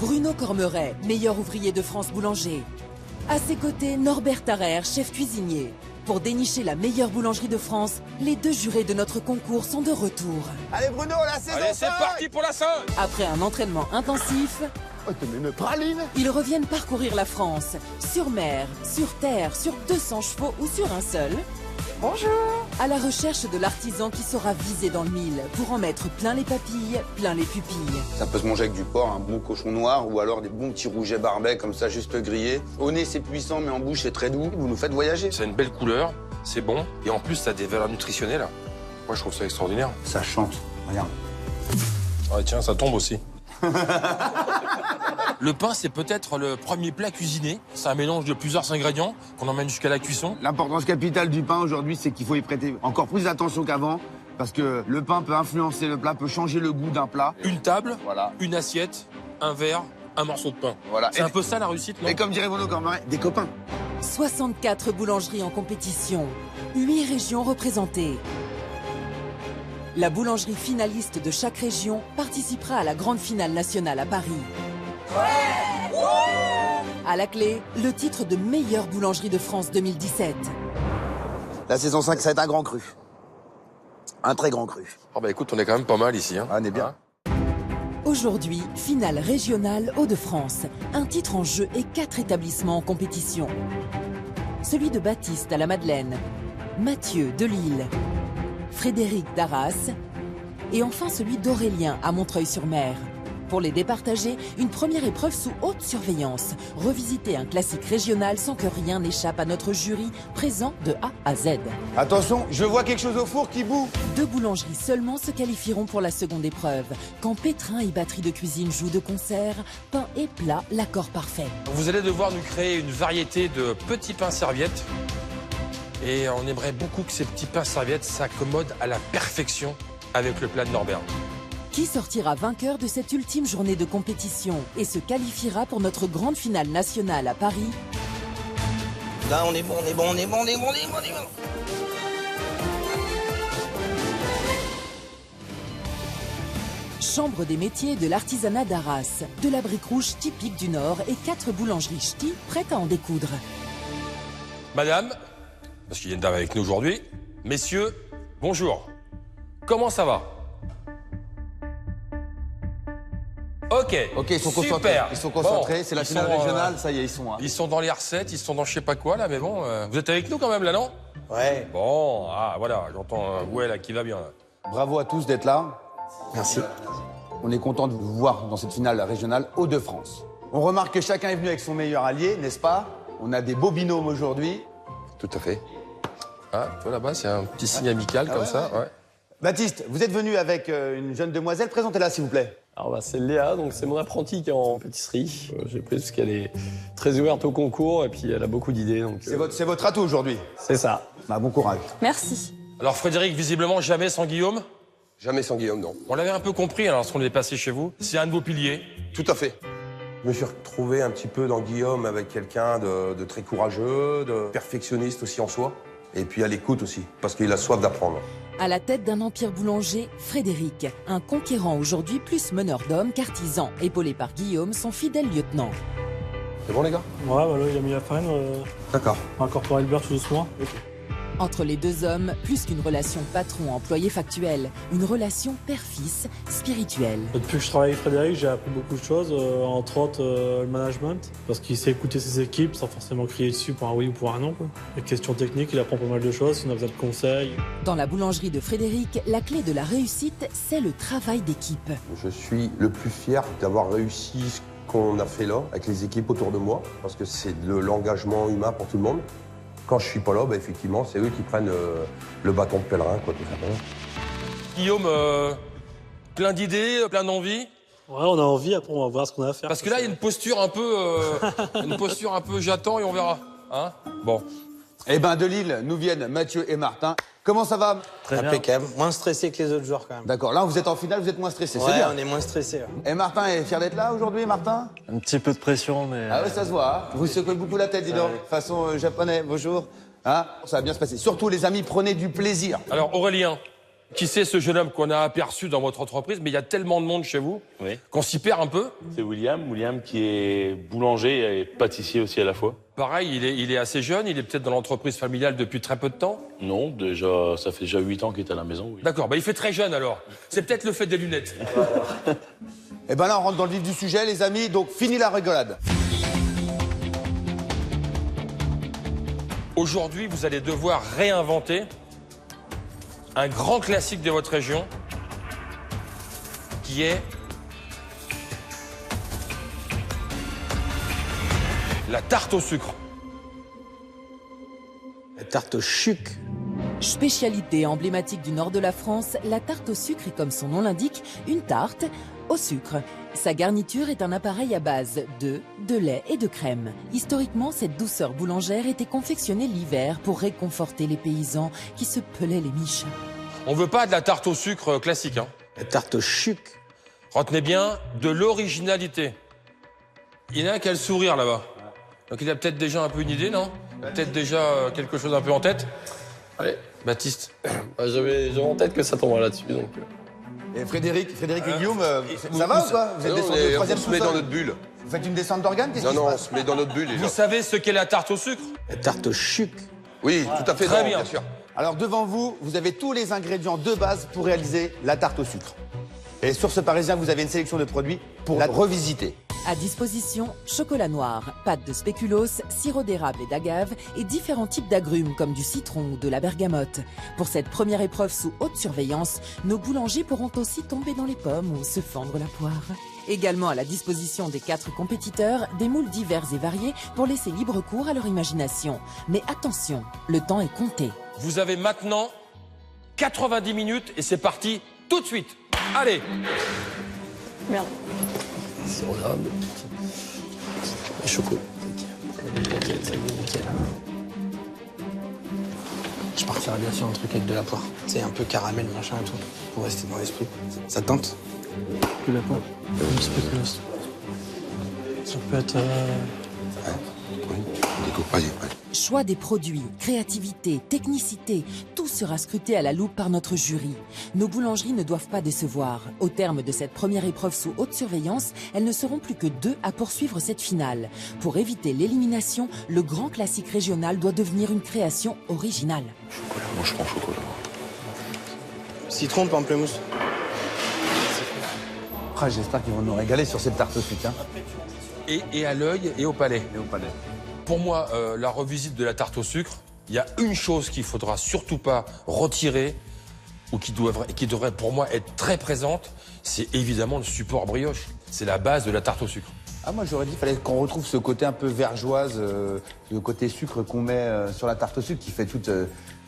Bruno Cormeret, meilleur ouvrier de France boulanger. À ses côtés, Norbert Tarrer, chef cuisinier. Pour dénicher la meilleure boulangerie de France, les deux jurés de notre concours sont de retour. Allez Bruno, la saison. Allez, c'est parti pour la 5. Après un entraînement intensif, Oh, t'as mis une praline. ils reviennent parcourir la France, sur mer, sur terre, sur 200 chevaux ou sur un seul. Bonjour. À la recherche de l'artisan qui saura viser dans le mille pour en mettre plein les papilles, plein les pupilles. Ça peut se manger avec du porc, un bon cochon noir ou alors des bons petits rougets barbets comme ça, juste grillés. Au nez, c'est puissant, mais en bouche, c'est très doux. Vous nous faites voyager. C'est une belle couleur, c'est bon. Et en plus, ça a des valeurs nutritionnelles. Moi, je trouve ça extraordinaire. Ça chante, regarde. Ouais, tiens, ça tombe aussi. Le pain, c'est peut-être le premier plat cuisiné. C'est un mélange de plusieurs ingrédients qu'on emmène jusqu'à la cuisson. L'importance capitale du pain aujourd'hui, c'est qu'il faut y prêter encore plus attention qu'avant. Parce que le pain peut influencer le plat, peut changer le goût d'un plat. Une table, Voilà. une assiette, un verre, un morceau de pain. Voilà. C'est un peu ça la réussite, non? Et comme dirait Bruno Cormeret, des copains. 64 boulangeries en compétition, 8 régions représentées. La boulangerie finaliste de chaque région participera à la grande finale nationale à Paris. À la clé, le titre de meilleure boulangerie de France 2017. La saison 5, ça va être un grand cru. Un très grand cru. Oh bah écoute, on est quand même pas mal ici. Hein. Ah, on est bien. Aujourd'hui, finale régionale Hauts-de-France. Un titre en jeu et 4 établissements en compétition. Celui de Baptiste à la Madeleine, Mathieu de Lille, Frédéric d'Arras et enfin celui d'Aurélien à Montreuil-sur-Mer. Pour les départager, une première épreuve sous haute surveillance. Revisiter un classique régional sans que rien n'échappe à notre jury, présent de A à Z. Attention, je vois quelque chose au four qui boue. 2 boulangeries seulement se qualifieront pour la seconde épreuve. Quand pétrin et batterie de cuisine jouent de concert, pain et plat, l'accord parfait. Vous allez devoir nous créer une variété de petits pains serviettes. Et on aimerait beaucoup que ces petits pains serviettes s'accommodent à la perfection avec le plat de Norbert. Qui sortira vainqueur de cette ultime journée de compétition et se qualifiera pour notre grande finale nationale à Paris? Là, on est bon, on est bon, on est bon, on est bon, on est bon, on est bon. Chambre des métiers de l'artisanat d'Arras, de la brique rouge typique du Nord et 4 boulangeries ch'tis prêtes à en découdre. Madame, parce qu'il y a une dame avec nous aujourd'hui, messieurs, bonjour. Comment ça va? Ok, Ok, ils sont concentrés. super. Ils sont concentrés, Bon, c'est la ils finale sont, régionale, ça y est, ils sont. Hein. Ils sont dans les recettes, ils sont dans je sais pas quoi là, mais bon, vous êtes avec nous quand même là, non? Ouais. Bon, ah voilà, j'entends un ouais là qui va bien. Là. Bravo à tous d'être là. Merci. On est content de vous voir dans cette finale régionale Hauts-de-France. On remarque que chacun est venu avec son meilleur allié, n'est-ce pas? On a des beaux binômes aujourd'hui. Tout à fait. Ah, toi là-bas, c'est un petit signe amical comme ça, ouais. Baptiste, vous êtes venu avec une jeune demoiselle, présentez-la s'il vous plaît. Alors c'est Léa, donc c'est mon apprentie qui est en pâtisserie. J'ai pris parce qu'elle est très ouverte au concours et puis elle a beaucoup d'idées. Donc C'est votre atout aujourd'hui. c'est ça. Bah, bon courage. Merci. Alors Frédéric, visiblement jamais sans Guillaume? Jamais sans Guillaume, non. On l'avait un peu compris alors, lorsqu'on est passé chez vous. C'est un de vos piliers. Tout à fait. Je me suis retrouvé un petit peu dans Guillaume avec quelqu'un de très courageux, de perfectionniste aussi en soi, et puis à l'écoute aussi, parce qu'il a soif d'apprendre. À la tête d'un empire boulanger, Frédéric, un conquérant aujourd'hui plus meneur d'hommes qu'artisan, épaulé par Guillaume, son fidèle lieutenant. C'est bon les gars? Ouais, voilà, il a mis la farine, D'accord. on va incorporer le beurre tout doucement. Entre les deux hommes, plus qu'une relation patron-employé factuelle, une relation père-fils spirituelle. Depuis que je travaille avec Frédéric, j'ai appris beaucoup de choses, entre autres le management, parce qu'il sait écouter ses équipes sans forcément crier dessus pour un oui ou pour un non. Quoi. Les questions techniques, il apprend pas mal de choses, s'il a besoin de conseils. Dans la boulangerie de Frédéric, la clé de la réussite, c'est le travail d'équipe. Je suis le plus fier d'avoir réussi ce qu'on a fait là, avec les équipes autour de moi, parce que c'est de l'engagement humain pour tout le monde. Quand je suis pas là, bah, effectivement, c'est eux qui prennent le bâton de pèlerin, quoi, tout simplement. Guillaume, plein d'idées, plein d'envies. Ouais, on a envie, après on va voir ce qu'on a à faire. Parce que là, il y a une posture un peu, j'attends et on verra. Hein? Bon. Eh ben, de Lille, nous viennent Mathieu et Martin. Comment ça va? Très bien. Impeccable. Moins stressé que les autres joueurs quand même. D'accord, là vous êtes en finale, vous êtes moins stressé, c'est Ouais, bien. on est moins stressé. Et Martin est fier d'être là aujourd'hui, Martin? Un petit peu de pression, mais... Ah ouais, ça se voit. Hein. Vous secouez beaucoup la tête, dis donc. Façon japonais, bonjour. Hein, ça va bien se passer. Surtout, les amis, prenez du plaisir. Alors Aurélien, Qui c'est ce jeune homme qu'on a aperçu dans votre entreprise? Mais il y a tellement de monde chez vous qu'on s'y perd un peu. C'est William qui est boulanger et pâtissier aussi à la fois. Pareil, il est assez jeune, il est peut-être dans l'entreprise familiale depuis très peu de temps. Non, déjà, ça fait déjà 8 ans qu'il est à la maison. Oui. D'accord, il fait très jeune alors. C'est peut-être le fait des lunettes. Et ben là, on rentre dans le vif du sujet, les amis, donc fini la rigolade. Aujourd'hui, vous allez devoir réinventer un grand classique de votre région qui est la tarte au sucre. La tarte au sucre. Spécialité emblématique du nord de la France, la tarte au sucre est, comme son nom l'indique, une tarte au sucre. Sa garniture est un appareil à base d'œufs, de lait et de crème. Historiquement, cette douceur boulangère était confectionnée l'hiver pour réconforter les paysans qui se pelaient les miches. On veut pas de la tarte au sucre classique, hein. La tarte au sucre. Retenez bien, de l'originalité. Il y en a un qui a le sourire là-bas. Donc il a peut-être déjà un peu une idée, non? Peut-être déjà quelque chose un peu en tête? Allez. Baptiste. J'avais en tête que ça tomberait là-dessus, donc... Et Frédéric et Guillaume, ça va ou quoi? Vous êtes descendu au troisième On se met dans sous-sol. notre bulle. Vous faites une descente d'organes? Qu'est-ce Non, qui se non, on passe? se met dans notre bulle. Vous savez ce qu'est la tarte au sucre? La tarte au sucre. Oui, tout à fait. Très non, bien. sûr. Alors devant vous, vous avez tous les ingrédients de base pour réaliser la tarte au sucre. Et sur ce Parisien, vous avez une sélection de produits pour la revisiter. À disposition, chocolat noir, pâte de spéculoos, sirop d'érable et d'agave et différents types d'agrumes comme du citron ou de la bergamote. Pour cette première épreuve sous haute surveillance, nos boulangers pourront aussi tomber dans les pommes ou se fendre la poire. Également à la disposition des 4 compétiteurs, des moules divers et variés pour laisser libre cours à leur imagination. Mais attention, le temps est compté. Vous avez maintenant 90 minutes et c'est parti tout de suite. Allez. Merde. Sirop d'érable. Et chocolat. Nickel, ça y est, nickel. Je partirais bien sur un truc avec de la poire. Tu sais, un peu caramel, machin et tout, pour rester dans l'esprit. Ça te tente? De la poire. Une spéculoos. Ça peut être... Choix des produits, créativité, technicité, tout sera scruté à la loupe par notre jury. Nos boulangeries ne doivent pas décevoir. Au terme de cette première épreuve sous haute surveillance, elles ne seront plus que 2 à poursuivre cette finale. Pour éviter l'élimination, le grand classique régional doit devenir une création originale. Chocolat, moi je prends chocolat. Citron, pamplemousse. Ah, j'espère qu'ils vont nous régaler sur cette tarte au sucre. Hein. Et à l'œil et au palais. Pour moi, la revisite de la tarte au sucre, il y a une chose qu'il faudra surtout pas retirer ou qui devrait pour moi être très présente, c'est évidemment le support brioche. C'est la base de la tarte au sucre. Ah, moi j'aurais dit qu'il fallait qu'on retrouve ce côté un peu vergeoise, le côté sucre qu'on met sur la tarte au sucre qui fait toute...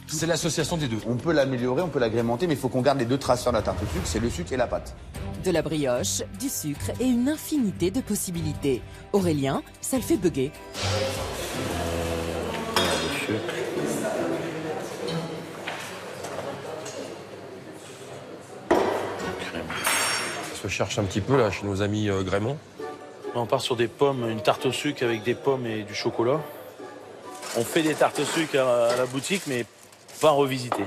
C'est l'association des deux. On peut l'améliorer, on peut l'agrémenter, mais il faut qu'on garde les 2 traceurs de la tarte au sucre, c'est le sucre et la pâte. De la brioche, du sucre et une infinité de possibilités. Aurélien, ça le fait bugger. Ça se cherche un petit peu là chez nos amis Grémont. On part sur des pommes, une tarte au sucre avec des pommes et du chocolat. On fait des tartes au sucre à la boutique, mais pas revisitées.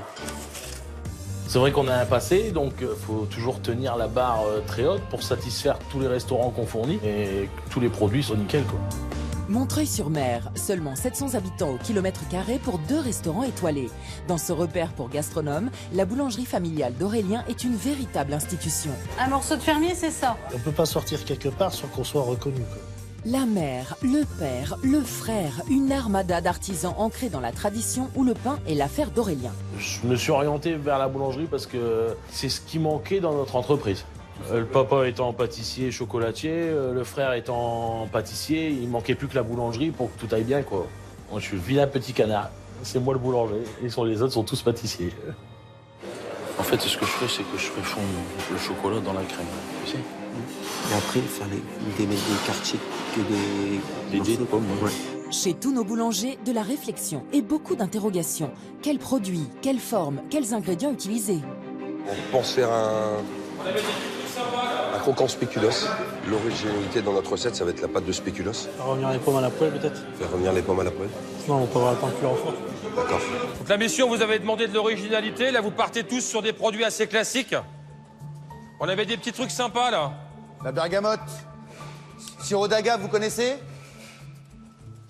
C'est vrai qu'on a un passé, donc il faut toujours tenir la barre très haute pour satisfaire tous les restaurants qu'on fournit et que tous les produits sont nickel, quoi. Montreuil-sur-Mer, seulement 700 habitants au kilomètre carré pour 2 restaurants étoilés. Dans ce repère pour gastronomes, la boulangerie familiale d'Aurélien est une véritable institution. Un morceau de fermier, c'est ça. On peut pas sortir quelque part sans qu'on soit reconnu, quoi. La mère, le père, le frère, une armada d'artisans ancrés dans la tradition où le pain est l'affaire d'Aurélien. Je me suis orienté vers la boulangerie parce que c'est ce qui manquait dans notre entreprise. Le papa étant pâtissier, chocolatier, le frère étant pâtissier, il manquait plus que la boulangerie pour que tout aille bien, quoi. Moi, je suis le vilain petit canard. C'est moi le boulanger. Les autres sont tous pâtissiers. En fait, ce que je fais, c'est que je fais fondre le chocolat dans la crème. Tu sais. Et après, faire des quartiers que des dés de pommes, ouais. Chez tous nos boulangers, de la réflexion et beaucoup d'interrogations. Quels produits, quelles formes, quels ingrédients utiliser? On pense faire un croquant spéculoos L'originalité dans notre recette, ça va être la pâte de spéculoos. On va revenir les pommes à la poêle peut-être. Faire revenir les pommes à la poêle. Sinon on peut avoir le temps de cuire au four. D'accord. Donc là, messieurs, vous avez demandé de l'originalité. Là, vous partez tous sur des produits assez classiques. On avait des petits trucs sympas, là. La bergamote. Sirop d'agave, vous connaissez?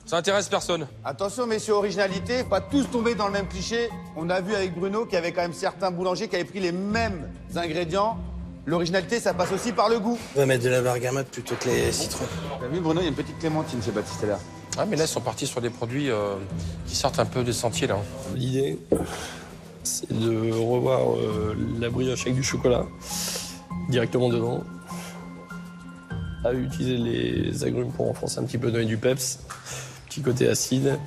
Ça intéresse personne. Attention, messieurs, originalité, pas tous tomber dans le même cliché. On a vu avec Bruno qu'il y avait quand même certains boulangers qui avaient pris les mêmes ingrédients. L'originalité, ça passe aussi par le goût. On va mettre de la bergamote plutôt que les citrons. T'as vu, Bruno, il y a une petite clémentine chez Baptiste là. Ah, mais là, ils sont partis sur des produits qui sortent un peu des sentiers, là. L'idée, c'est de revoir la brioche avec du chocolat directement dedans. À utiliser les agrumes pour renforcer un petit peu, donner du peps, petit côté acide.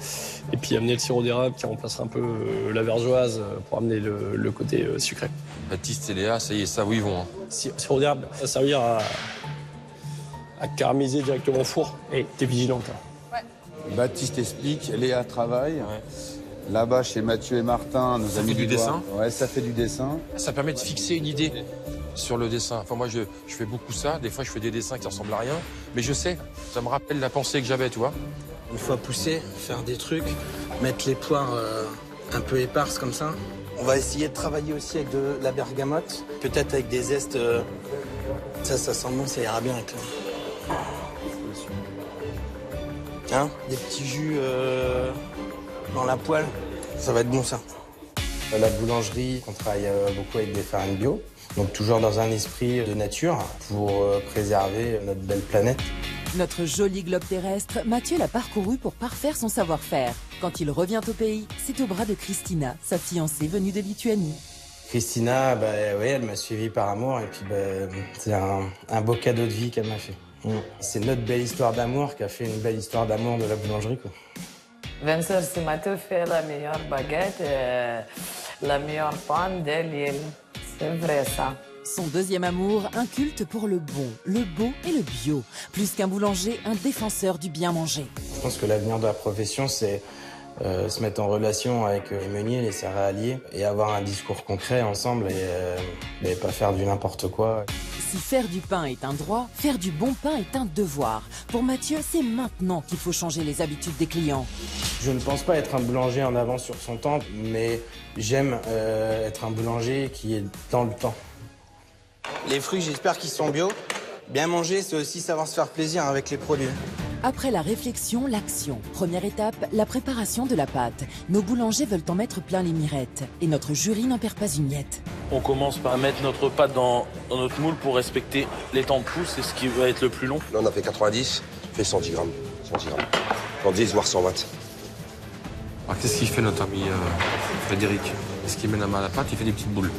Et puis amener le sirop d'érable qui remplacera un peu la vergeoise pour amener le côté sucré. Baptiste et Léa, ça y est, ça où ils vont. Hein. Sirop d'érable va servir à carameliser directement au four. Et t'es vigilante. Hein. Baptiste explique, Léa travaille. Ouais. Là-bas, chez Mathieu et Martin, nos Ça amis fait du dessin. Ouais, ça fait du dessin. Ça permet de fixer une idée sur le dessin. Enfin, moi, je fais beaucoup ça. Des fois, je fais des dessins qui ressemblent à rien. Mais je sais, ça me rappelle la pensée que j'avais, tu vois. Une fois poussé, faire des trucs, mettre les poires un peu éparses comme ça. On va essayer de travailler aussi avec de la bergamote, peut-être avec des zestes. Ça sent bon, ça ira bien avec hein, des petits jus dans la poêle, ça va être bon ça. La boulangerie, on travaille beaucoup avec des farines bio, donc toujours dans un esprit de nature pour préserver notre belle planète. Notre joli globe terrestre, Mathieu l'a parcouru pour parfaire son savoir-faire. Quand il revient au pays, c'est au bras de Christina, sa fiancée venue de Lituanie. Christina, oui, elle m'a suivi par amour et puis c'est un beau cadeau de vie qu'elle m'a fait. C'est notre belle histoire d'amour qui a fait une belle histoire d'amour de la boulangerie, quoi. Vincent Simato fait la meilleure baguette et la meilleure pain de l'île. C'est vrai ça. Son deuxième amour, un culte pour le bon, le beau et le bio. Plus qu'un boulanger, un défenseur du bien manger. Je pense que l'avenir de la profession, c'est se mettre en relation avec les meuniers, les céréaliers et avoir un discours concret ensemble et pas faire du n'importe quoi. Si faire du pain est un droit, faire du bon pain est un devoir. Pour Mathieu, c'est maintenant qu'il faut changer les habitudes des clients. Je ne pense pas être un boulanger en avance sur son temps, mais j'aime être un boulanger qui est dans le temps. Les fruits, j'espère qu'ils sont bio. Bien manger, c'est aussi savoir se faire plaisir avec les produits. Après la réflexion, l'action. Première étape, la préparation de la pâte. Nos boulangers veulent en mettre plein les mirettes. Et notre jury n'en perd pas une miette. On commence par mettre notre pâte dans notre moule pour respecter les temps de pousse, c'est ce qui va être le plus long. Là, on a fait 90, fait 110 grammes. 110 grammes. 110, voire 120. Alors, qu'est-ce qu'il fait, notre ami Frédéric? Est-ce qu'il met la main à la pâte? Il fait des petites boules.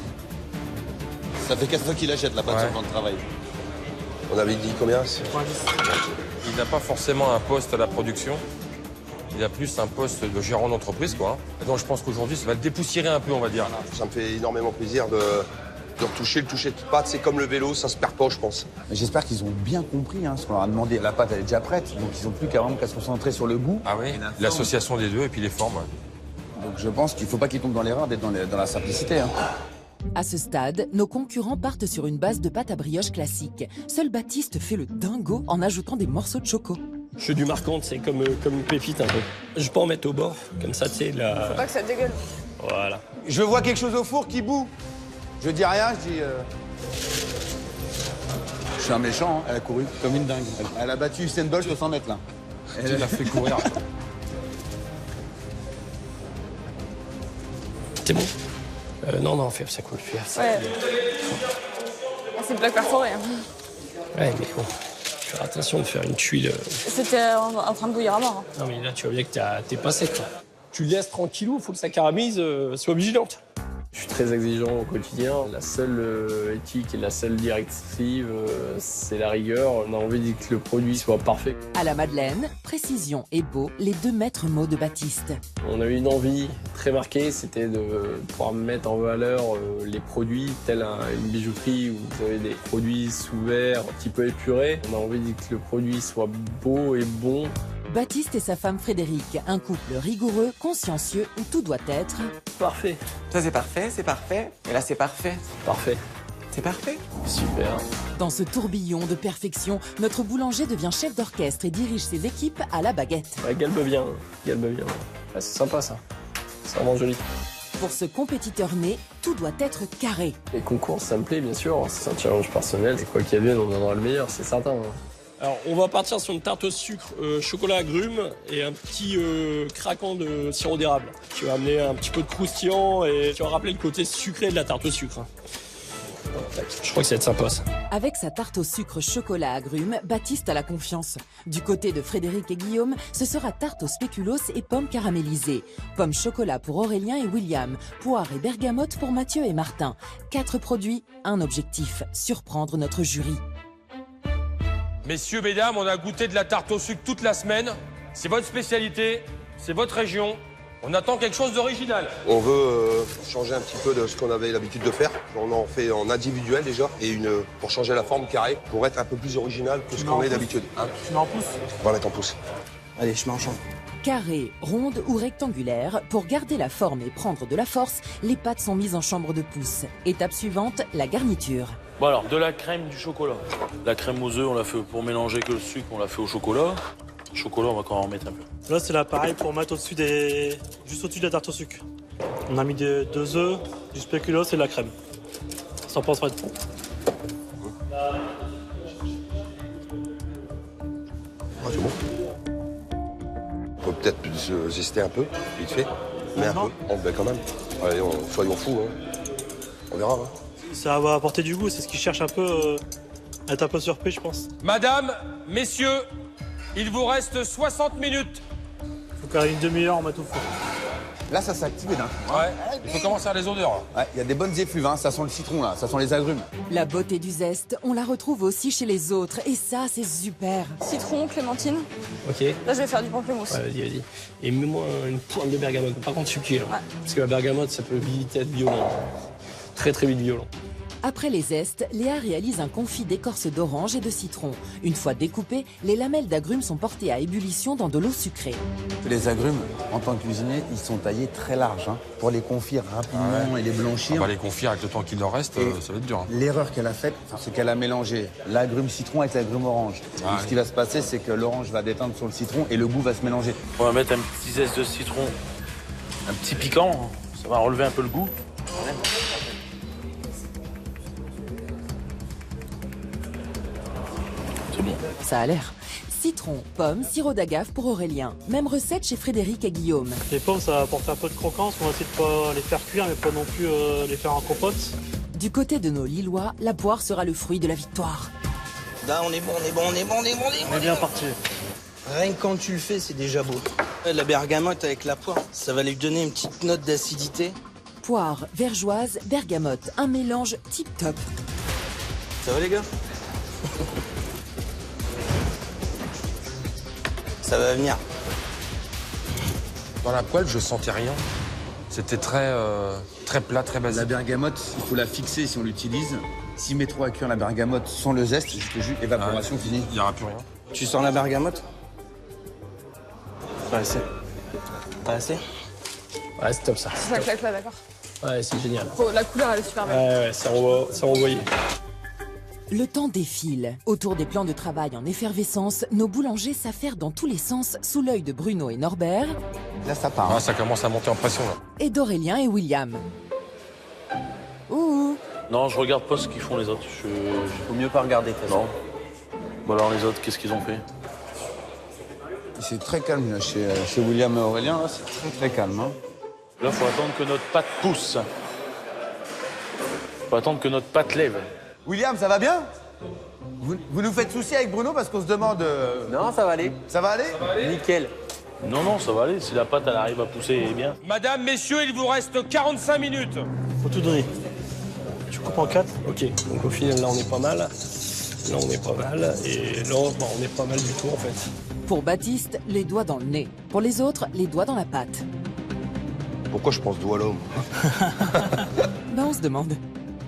Ça fait 4 fois qu'il achète la pâte sur le plan de travail. On avait dit combien? Il n'a pas forcément un poste à la production. Il a plus un poste de gérant d'entreprise, quoi. Donc je pense qu'aujourd'hui, ça va le dépoussiérer un peu, on va dire. Ça me fait énormément plaisir de retoucher. Le toucher de pâte, c'est comme le vélo, ça se perd pas, je pense. J'espère qu'ils ont bien compris ce qu'on leur a demandé. La pâte, elle est déjà prête, donc ils n'ont plus qu'à se concentrer sur le goût. Ah oui, l'association des deux et puis les formes. Ouais. Donc je pense qu'il ne faut pas qu'ils tombent dans l'erreur d'être dans la simplicité. À ce stade, nos concurrents partent sur une base de pâte à brioche classique. Seul Baptiste fait le dingo en ajoutant des morceaux de choco. Je fais du marquant, c'est comme une pépite un peu. Je peux en mettre au bord, comme ça, tu sais, là. Faut pas que ça dégueule. Voilà. Je vois quelque chose au four qui bout. Je dis rien, je dis... Je suis un méchant, elle a couru comme une dingue. Elle a battu Usain Bolt sur 100 mètres, là. Elle l'a fait courir. C'est bon non, fais ça coule. Ouais. C'est plaque perforée. Hein. Ouais, mais bon, faire attention de faire une tuile. C'était en train de bouillir à mort. Non, mais là, tu vois bien que t'es pas sec, toi. Tu le laisses tranquillou, faut que ça caramérise, sois vigilante. Je suis très exigeant au quotidien. La seule éthique et la seule directive, c'est la rigueur. On a envie que le produit soit parfait. À la Madeleine, précision et beau, les deux maîtres mots de Baptiste. On a eu une envie très marquée, c'était de pouvoir mettre en valeur les produits, telle une bijouterie où vous avez des produits sous verre, un petit peu épurés. On a envie que le produit soit beau et bon. Baptiste et sa femme Frédéric, un couple rigoureux, consciencieux, où tout doit être... Parfait. Ça c'est parfait, c'est parfait. Et là c'est parfait. Parfait. C'est parfait. Super. Dans ce tourbillon de perfection, notre boulanger devient chef d'orchestre et dirige ses équipes à la baguette. Ouais, galbe bien, galbe bien. Ouais, c'est sympa ça. C'est vraiment joli. Pour ce compétiteur né, tout doit être carré. Les concours, ça me plaît bien sûr. C'est un challenge personnel. Et quoi qu'il advienne, on donnera le meilleur, c'est certain. Alors, on va partir sur une tarte au sucre, chocolat agrumes et un petit craquant de sirop d'érable qui va amener un petit peu de croustillant et qui va rappeler le côté sucré de la tarte au sucre. Je crois que ça va être sympa ça. Avec sa tarte au sucre chocolat agrumes, Baptiste a la confiance. Du côté de Frédéric et Guillaume, ce sera tarte au spéculoos et pommes caramélisées. Pommes chocolat pour Aurélien et William. Poire et bergamote pour Mathieu et Martin. 4 produits, un objectif, surprendre notre jury. Messieurs, mesdames, on a goûté de la tarte au sucre toute la semaine. C'est votre spécialité, c'est votre région. On attend quelque chose d'original. On veut changer un petit peu de ce qu'on avait l'habitude de faire. On en fait en individuel déjà et pour changer la forme carrée, pour être un peu plus original que ce qu'on est d'habitude. Hein, Tu mets en pouce? on va mettre en pouce. Allez, je mets en champ. Carré, ronde ou rectangulaire, pour garder la forme et prendre de la force, les pâtes sont mises en chambre de pouce. Étape suivante, la garniture. Bon alors, de la crème, du chocolat. La crème aux œufs, on l'a fait pour mélanger que le sucre, on l'a fait au chocolat. Le chocolat, on va quand même en mettre un peu. Là, c'est l'appareil pour mettre juste au-dessus de la tarte au sucre. On a mis 2 œufs, du spéculoos et de la crème. Ça pense être bon. Ah, c'est bon. On peut peut-être se zester un peu, vite fait. Mais un peu. Oh, ben quand même. Allez, soyons fous. Hein. On verra. Hein. Ça va apporter du goût, c'est ce qu'ils cherchent un peu, à être un peu surpris, je pense. Madame, messieurs, il vous reste 60 minutes. Faut qu'à une demi-heure, on mette au four. Là, ça s'active d'un coup. Ouais, il faut commencer à les odeurs. Là. Ouais, il y a des bonnes effluves, hein. Ça sent le citron, là. Ça sent les agrumes. La beauté du zeste, on la retrouve aussi chez les autres. Et ça, c'est super. Citron, clémentine. Ok. Là, je vais faire du pamplemousse. Ouais, vas-y. Et mets-moi une pointe de bergamote. Par contre, subtil. Ouais. Parce que la bergamote, ça peut vite être violent. Très, très vite violent. Après les zestes, Léa réalise un confit d'écorce d'orange et de citron. Une fois découpées, les lamelles d'agrumes sont portées à ébullition dans de l'eau sucrée. Les agrumes, en tant que cuisinier, ils sont taillés très larges, hein, pour les confire rapidement et les blanchir. On va les confier avec le temps qu'il leur reste, ça va être dur. Hein. L'erreur qu'elle a faite, c'est qu'elle a mélangé l'agrume citron avec l'agrume orange. Ce qui va se passer, c'est que l'orange va déteindre sur le citron et le goût va se mélanger. On va mettre un petit zeste de citron, un petit piquant, ça va relever un peu le goût. C'est bon. Ça a l'air. Citron, pomme, sirop d'agave pour Aurélien. Même recette chez Frédéric et Guillaume. Les pommes, ça va apporter un peu de croquance. On va essayer de pas les faire cuire, mais pas non plus les faire en compote. Du côté de nos Lillois, la poire sera le fruit de la victoire. Là, on est bon. On est bien parti. Rien que quand tu le fais, c'est déjà beau. La bergamote avec la poire, ça va lui donner une petite note d'acidité. Poire, vergeoise, bergamote, un mélange tip-top. Ça va les gars? Ça va venir. Dans la poêle, je sentais rien. C'était très plat, très basique. La bergamote, il faut la fixer si on l'utilise. S'il met trop à cuire la bergamote sans le zeste, je te jure, évaporation finie. Il n'y aura plus rien. Tu sens la bergamote? Pas assez. Pas assez? Ouais, c'est top ça. Ça claque là, d'accord. Ouais, c'est génial. La couleur, elle est super belle. Ouais, ça renvoyait. Le temps défile. Autour des plans de travail en effervescence, nos boulangers s'affairent dans tous les sens sous l'œil de Bruno et Norbert. Là, ça part. Ah, ça commence à monter en pression là. Et d'Aurélien et William. Ouh. Non, je regarde pas ce qu'ils font les autres. Faut mieux pas regarder. Non. Bon alors les autres, qu'est-ce qu'ils ont fait? C'est très calme là, chez William et Aurélien, là, c'est très très calme. Hein. Là, faut attendre que notre pâte pousse. Faut attendre que notre pâte lève. William, ça va bien? Vous nous faites souci avec Bruno parce qu'on se demande... Non, ça va aller. Ça va aller? Nickel. Non, ça va aller. Si la pâte, elle arrive à pousser, eh bien. Madame, messieurs, il vous reste 45 minutes. Faut tout donner. Tu coupes en 4. Ok, donc au final, là, on est pas mal. Là, on est pas mal. Et là, bon, on est pas mal du tout, en fait. Pour Baptiste, les doigts dans le nez. Pour les autres, les doigts dans la pâte. Pourquoi je pense doigt à l'homme? Ben, on se demande.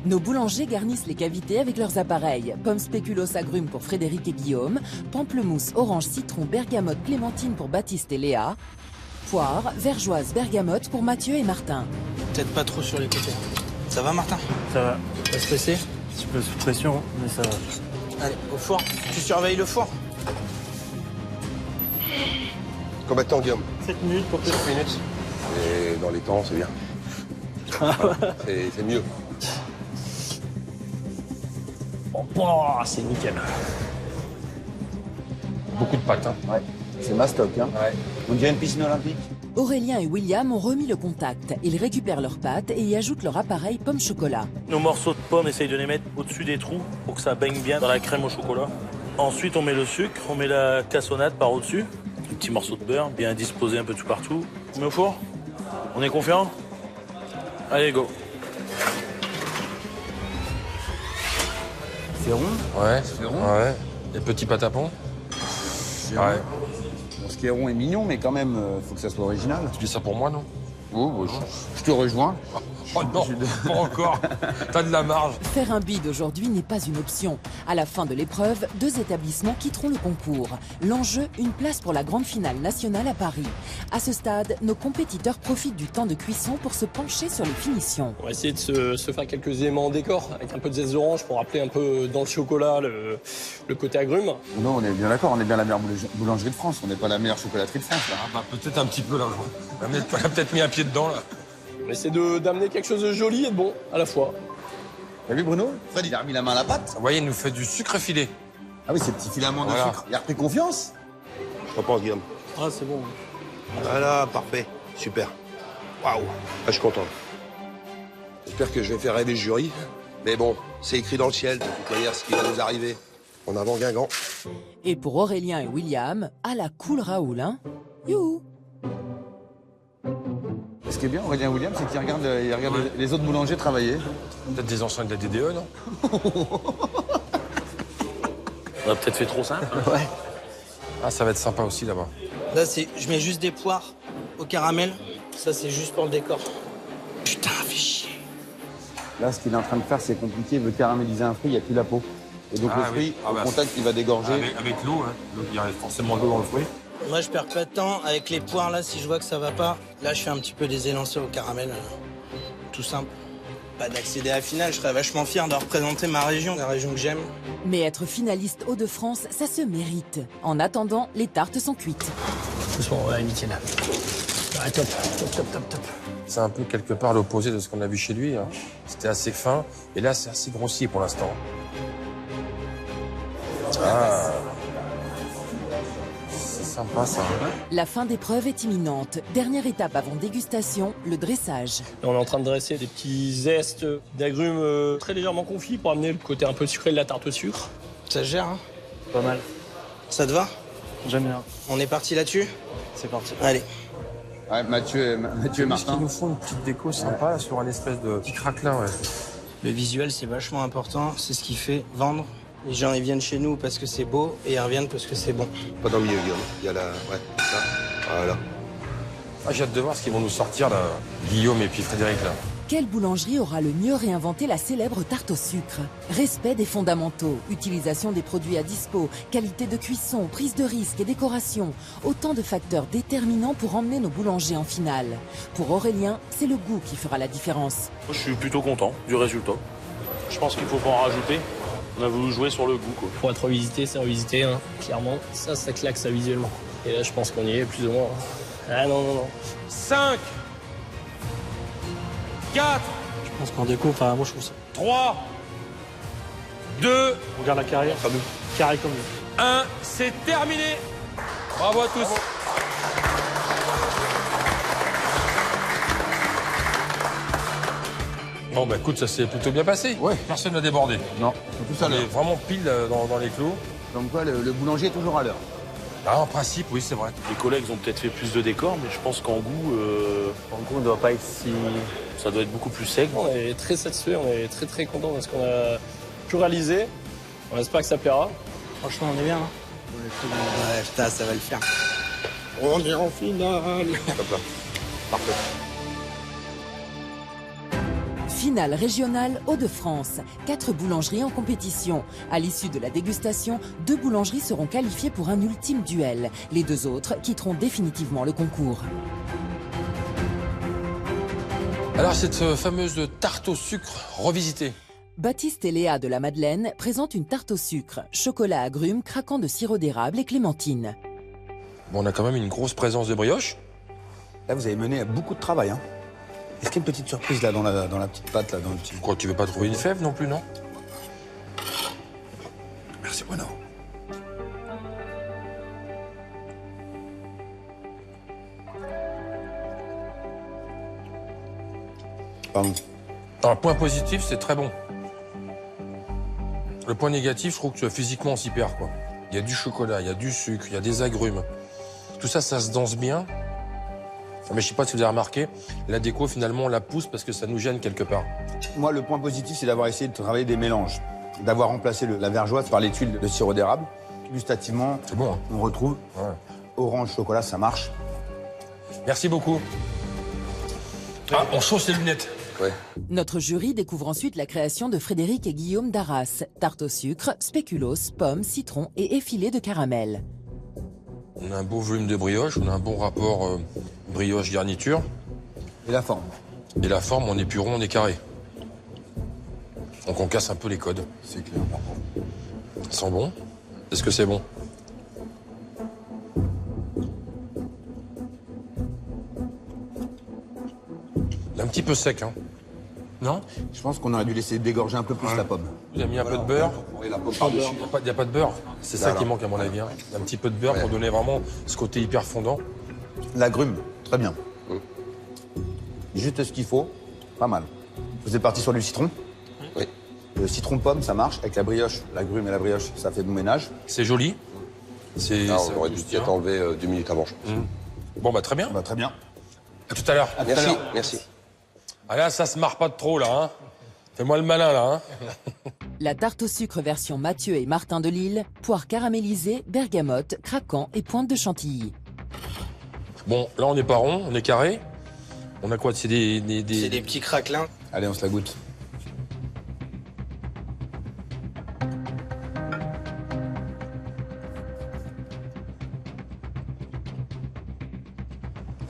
Nos boulangers garnissent les cavités avec leurs appareils. Pommes spéculoos agrumes pour Frédéric et Guillaume. Pamplemousse, orange, citron, bergamote, clémentine pour Baptiste et Léa. Poire, vergeoise, bergamote pour Mathieu et Martin. Peut-être pas trop sur les côtés. Ça va, Martin? Ça va. Pas stressé? Un petit peu sous pression, mais ça va. Allez, au four. Tu surveilles le four. Combien de temps, Guillaume? 7 minutes pour que... 7 minutes. Et dans les temps, c'est bien. Voilà, c'est mieux. Oh, c'est nickel. Beaucoup de pâtes, hein. Ouais, c'est ma stock, hein. Ouais. On dirait une piscine olympique. Aurélien et William ont remis le contact. Ils récupèrent leurs pâtes et y ajoutent leur appareil pomme chocolat. Nos morceaux de pommes, essaye de les mettre au-dessus des trous pour que ça baigne bien dans la crème au chocolat. Ensuite, on met le sucre, on met la cassonade par au-dessus. Un petit morceau de beurre, bien disposé un peu tout partout. On met au four. On est confiant? Allez, go. C'est rond? Ouais. C'est rond? Ouais. Les petits patapons. C'est Ouais. rond. Bon, ce qui est rond est mignon, mais quand même, faut que ça soit original. Tu dis ça pour moi, non? Oh, bah, je te rejoins. Oh non, pas encore. T'as de la marge. Faire un bid aujourd'hui n'est pas une option. À la fin de l'épreuve, 2 établissements quitteront le concours. L'enjeu, une place pour la grande finale nationale à Paris. À ce stade, nos compétiteurs profitent du temps de cuisson pour se pencher sur les finitions. On va essayer de se faire quelques éléments en décor, avec un peu de zeste d'orange pour rappeler un peu dans le chocolat le côté agrume. Non, on est bien d'accord, on est bien la meilleure boulangerie de France. On n'est pas la meilleure chocolaterie de France, là. Ah bah peut-être un petit peu là. On a peut-être mis un pied dedans là. On essaie d'amener quelque chose de joli et de bon à la fois. T'as vu, Bruno? Fred, il a remis la main à la pâte. Vous voyez, il nous fait du sucre filé. Ah oui, ces petits filaments Voilà. de sucre. Il a repris confiance. Qu'en penses, Guillaume? Ah, c'est bon. Voilà, parfait. Super. Waouh. Ah, je suis content. J'espère que je vais faire rêver le jury. Mais bon, c'est écrit dans le ciel, de toute manière, ce qui va nous arriver. En avant, Guingamp. Et pour Aurélien et William, à la cool Raoul, hein? Youhou! Ce qui est bien, Aurélien William, c'est qu'il regarde, les autres boulangers travailler. Peut-être des anciens de la DDE, non? On a peut-être fait trop simple. Ouais. Ah, ça va être sympa aussi là-bas. Là, je mets juste des poires au caramel. Ça, c'est juste pour le décor. Putain, fais chier. Là, ce qu'il est en train de faire, c'est compliqué. Il veut caraméliser un fruit, il n'y a plus la peau. Et donc le fruit, au contact, il va dégorger. Avec l'eau, hein. Donc, il y a forcément de l'eau dans le fruit. Moi, je perds pas de temps. Avec les poires, là, si je vois que ça va pas, là, je fais un petit peu des élanceurs au caramel. Tout simple. Pas d'accéder à la finale, je serais vachement fier de représenter ma région, la région que j'aime. Mais être finaliste Hauts-de-France, ça se mérite. En attendant, les tartes sont cuites. Doucement, ouais, nickel. Ouais, top. C'est un peu quelque part l'opposé de ce qu'on a vu chez lui, hein. C'était assez fin, et là c'est assez grossier pour l'instant. Ah. C'est sympa ça. La fin d'épreuve est imminente. Dernière étape avant dégustation, le dressage. Là, on est en train de dresser des petits zestes d'agrumes très légèrement confits pour amener le côté un peu sucré de la tarte au sucre. Ça se gère, hein? Pas mal. Ça te va? J'aime bien. On est parti là-dessus? C'est parti. Allez. Ouais, Mathieu et Martin. Ils nous font une petite déco sympa là, sur un espèce de petit craquelin. Ouais. Le visuel, c'est vachement important. C'est ce qui fait vendre. Les gens, ils viennent chez nous parce que c'est beau et ils reviennent parce que c'est bon. Pas dans le milieu, Guillaume. Il y a la... Ouais, ça. Voilà. Ah, j'ai hâte de voir ce qu'ils vont nous sortir là, Guillaume et puis Frédéric là. Quelle boulangerie aura le mieux réinventé la célèbre tarte au sucre? Respect des fondamentaux, utilisation des produits à dispo, qualité de cuisson, prise de risque et décoration. Autant de facteurs déterminants pour emmener nos boulangers en finale. Pour Aurélien, c'est le goût qui fera la différence. Moi, je suis plutôt content du résultat. Je pense qu'il faut pas en rajouter. On a voulu jouer sur le goût, quoi. Pour être revisité, c'est revisité, hein. Clairement. Ça claque ça visuellement. Et là, je pense qu'on y est plus ou moins. Ah non. 5 4 Je pense qu'en déco, enfin, moi, je trouve ça. 3 2 On regarde la carrière. Carré comme lui. 1, c'est terminé. Bravo à tous. Bravo. Bon bah écoute, ça s'est plutôt bien passé. Ouais. Personne n'a débordé. Non, tout ça On est vraiment pile dans les clous. Comme quoi, le boulanger est toujours à l'heure. Ah, en principe, oui, c'est vrai. Les collègues ont peut-être fait plus de décor, mais je pense qu'en goût, on ne doit pas être si... Ça doit être beaucoup plus sec. On est très satisfait, on est très content de ce qu'on a pu réaliser. On espère que ça plaira. Franchement, on est bien, hein? Ouais, putain, ça va le faire. On est en finale. Comme ça. Parfait. Finale régionale Hauts-de-France. 4 boulangeries en compétition. À l'issue de la dégustation, 2 boulangeries seront qualifiées pour un ultime duel. Les 2 autres quitteront définitivement le concours. Alors, cette fameuse tarte au sucre revisitée. Baptiste et Léa de la Madeleine présentent une tarte au sucre, chocolat agrumes craquant de sirop d'érable et clémentine. Bon, on a quand même une grosse présence de brioche. Là, vous avez mené beaucoup de travail. Hein. Est-ce qu'il y a une petite surprise là dans la petite pâte là, dans le petit... Quoi, tu veux pas trouver une fève non plus, non? Merci Bruno. Pardon. Un point positif, c'est très bon. Le point négatif, je trouve que physiquement, on s'y perd, quoi. Il y a du chocolat, il y a du sucre, il y a des agrumes. Tout ça, ça se danse bien. Mais je sais pas si vous avez remarqué, la déco, finalement, on la pousse parce que ça nous gêne quelque part. Moi, le point positif, c'est d'avoir essayé de travailler des mélanges. D'avoir remplacé la vergeoise par les tuiles de sirop d'érable. Gustativement, c'est bon, hein. On retrouve orange, chocolat, ça marche. Merci beaucoup. Ah, on chausse les lunettes. Ouais. Notre jury découvre ensuite la création de Frédéric et Guillaume d'Arras. Tarte au sucre, spéculoos, pommes, citron et effilé de caramel. On a un beau volume de brioche, on a un bon rapport brioche-garniture. Et la forme. Et la forme, on est plus rond, on est carré. Donc on casse un peu les codes. C'est clair. Ça sent bon? Est-ce que c'est bon? Il est un petit peu sec, hein? Non? Je pense qu'on aurait dû laisser dégorger un peu plus la pomme. Vous avez mis un peu de beurre? La pomme Il n'y a pas de beurre. C'est ça qui manque à mon avis. Hein. Un petit peu de beurre pour donner vraiment ce côté hyper fondant. L'agrume, très bien. Juste ce qu'il faut, pas mal. Vous êtes parti sur du citron? Oui. Le citron pomme, ça marche. Avec la brioche, l'agrume et la brioche, ça fait bon ménage. C'est joli. On aurait dû peut-être enlever 2 minutes avant, je pense. Bon, bah très bien. Bah, très bien. À tout à l'heure. Merci, merci. Ah là, ça se marre pas de trop, là. Hein. Fais-moi le malin, là. Hein. La tarte au sucre version Mathieu et Martin de Lille, poire caramélisée, bergamote, craquant et pointe de chantilly. Bon, là, on n'est pas rond, on est carré. On a quoi? C'est des C'est des petits craquelins. Allez, on se la goûte.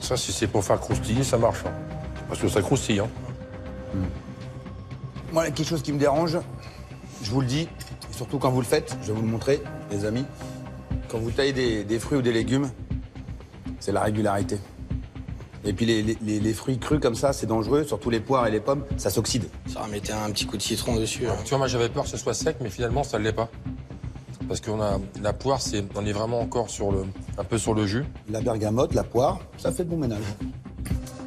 Ça, si c'est pour faire croustiller, ça marche. Hein. Parce que ça croustille. Hein. Moi, quelque chose qui me dérange, je vous le dis, et surtout quand vous le faites, je vais vous le montrer, les amis. Quand vous taillez des fruits ou des légumes, c'est la régularité. Et puis les fruits crus comme ça, c'est dangereux, surtout les poires et les pommes, ça s'oxyde. Ça remettait un petit coup de citron dessus. Tu vois, moi, j'avais peur que ce soit sec, mais finalement, ça ne l'est pas. Parce qu'on a la poire, on est vraiment encore un peu sur le jus. La bergamote, la poire, ça fait de bon ménage.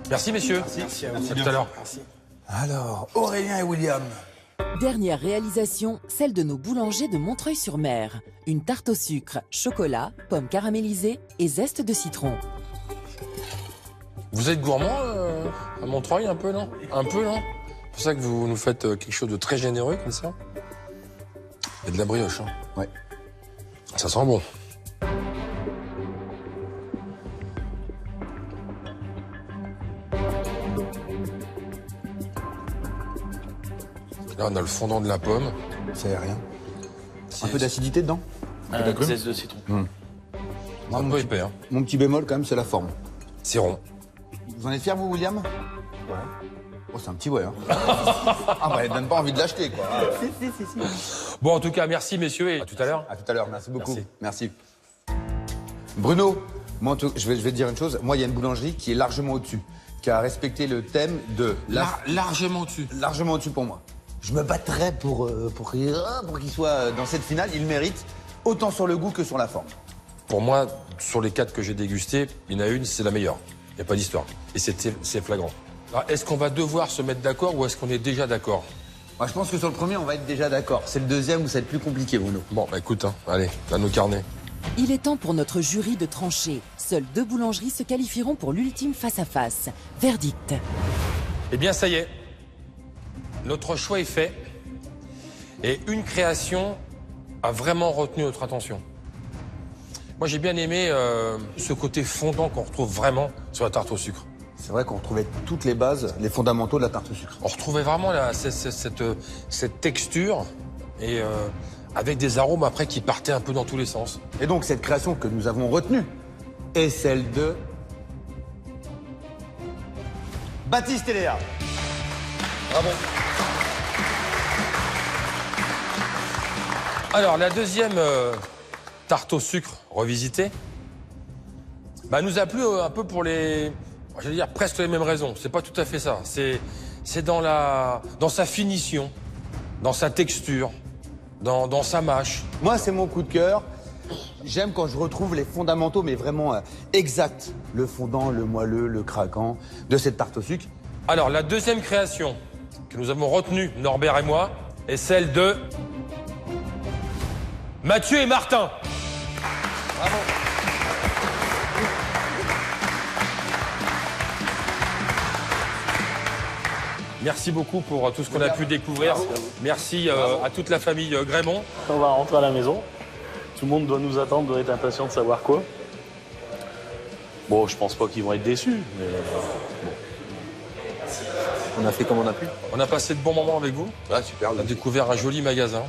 Merci, messieurs. Merci à vous. À tout à l'heure. Merci. Alors, Aurélien et William. Dernière réalisation, celle de nos boulangers de Montreuil-sur-Mer. Une tarte au sucre, chocolat, pommes caramélisées et zeste de citron. Vous êtes gourmand à Montreuil, un peu, non? Un peu, non? C'est pour ça que vous nous faites quelque chose de très généreux, comme ça? Il y a de la brioche, hein? Ouais. Ça sent bon. Là, on a le fondant de la pomme. C'est rien. Un peu d'acidité dedans? Un peu de zeste de citron. C'est un peu épais, hein? Mon petit bémol, quand même, c'est la forme. C'est rond. Vous en êtes fier, vous, William? Ouais. Oh, c'est un petit ouais, hein. Ah, bah, elle donne pas envie de l'acheter, quoi. Si. Bon, en tout cas, merci, messieurs, et à tout à l'heure. À tout à l'heure, merci beaucoup. Merci. Bruno, moi, je vais te dire une chose. Moi, il y a une boulangerie qui est largement au-dessus, qui a respecté le thème de... Largement au-dessus. Largement au-dessus pour moi. Je me battrais pour qu'il soit dans cette finale. Il mérite, autant sur le goût que sur la forme. Pour moi, sur les 4 que j'ai dégustés, il y en a une, c'est la meilleure. Il n'y a pas d'histoire. Et c'est flagrant. Alors, est-ce qu'on va devoir se mettre d'accord ou est-ce qu'on est déjà d'accord? Moi, je pense que sur le premier, on va être déjà d'accord. C'est le deuxième où ça va être plus compliqué, Bruno. Bon, bah écoute, hein, allez, à nos carnets. Il est temps pour notre jury de trancher. Seules 2 boulangeries se qualifieront pour l'ultime face-à-face. Verdict. Eh bien, ça y est. Notre choix est fait. Et une création a vraiment retenu notre attention. Moi, j'ai bien aimé ce côté fondant qu'on retrouve vraiment sur la tarte au sucre. C'est vrai qu'on retrouvait toutes les bases, les fondamentaux de la tarte au sucre. On retrouvait vraiment cette texture et avec des arômes après qui partaient un peu dans tous les sens. Et donc, cette création que nous avons retenue est celle de... Baptiste et Léa. Bravo. Alors, la deuxième tarte au sucre revisitée nous a plu un peu pour les... J'allais dire presque les mêmes raisons. C'est pas tout à fait ça. C'est dans sa finition, dans sa texture, dans sa mâche. Moi, c'est mon coup de cœur. J'aime quand je retrouve les fondamentaux, mais vraiment exacts. Le fondant, le moelleux, le craquant de cette tarte au sucre. Alors, la deuxième création que nous avons retenue, Norbert et moi, est celle de Mathieu et Martin. Bravo. Merci beaucoup pour tout ce qu'on a pu découvrir. Merci à toute la famille Grémont. On va rentrer à la maison. Tout le monde doit nous attendre, doit être impatient de savoir quoi. Bon, je pense pas qu'ils vont être déçus, mais bon. On a fait comme on a pu. On a passé de bons moments avec vous. Ouais, super. On a découvert un joli magasin,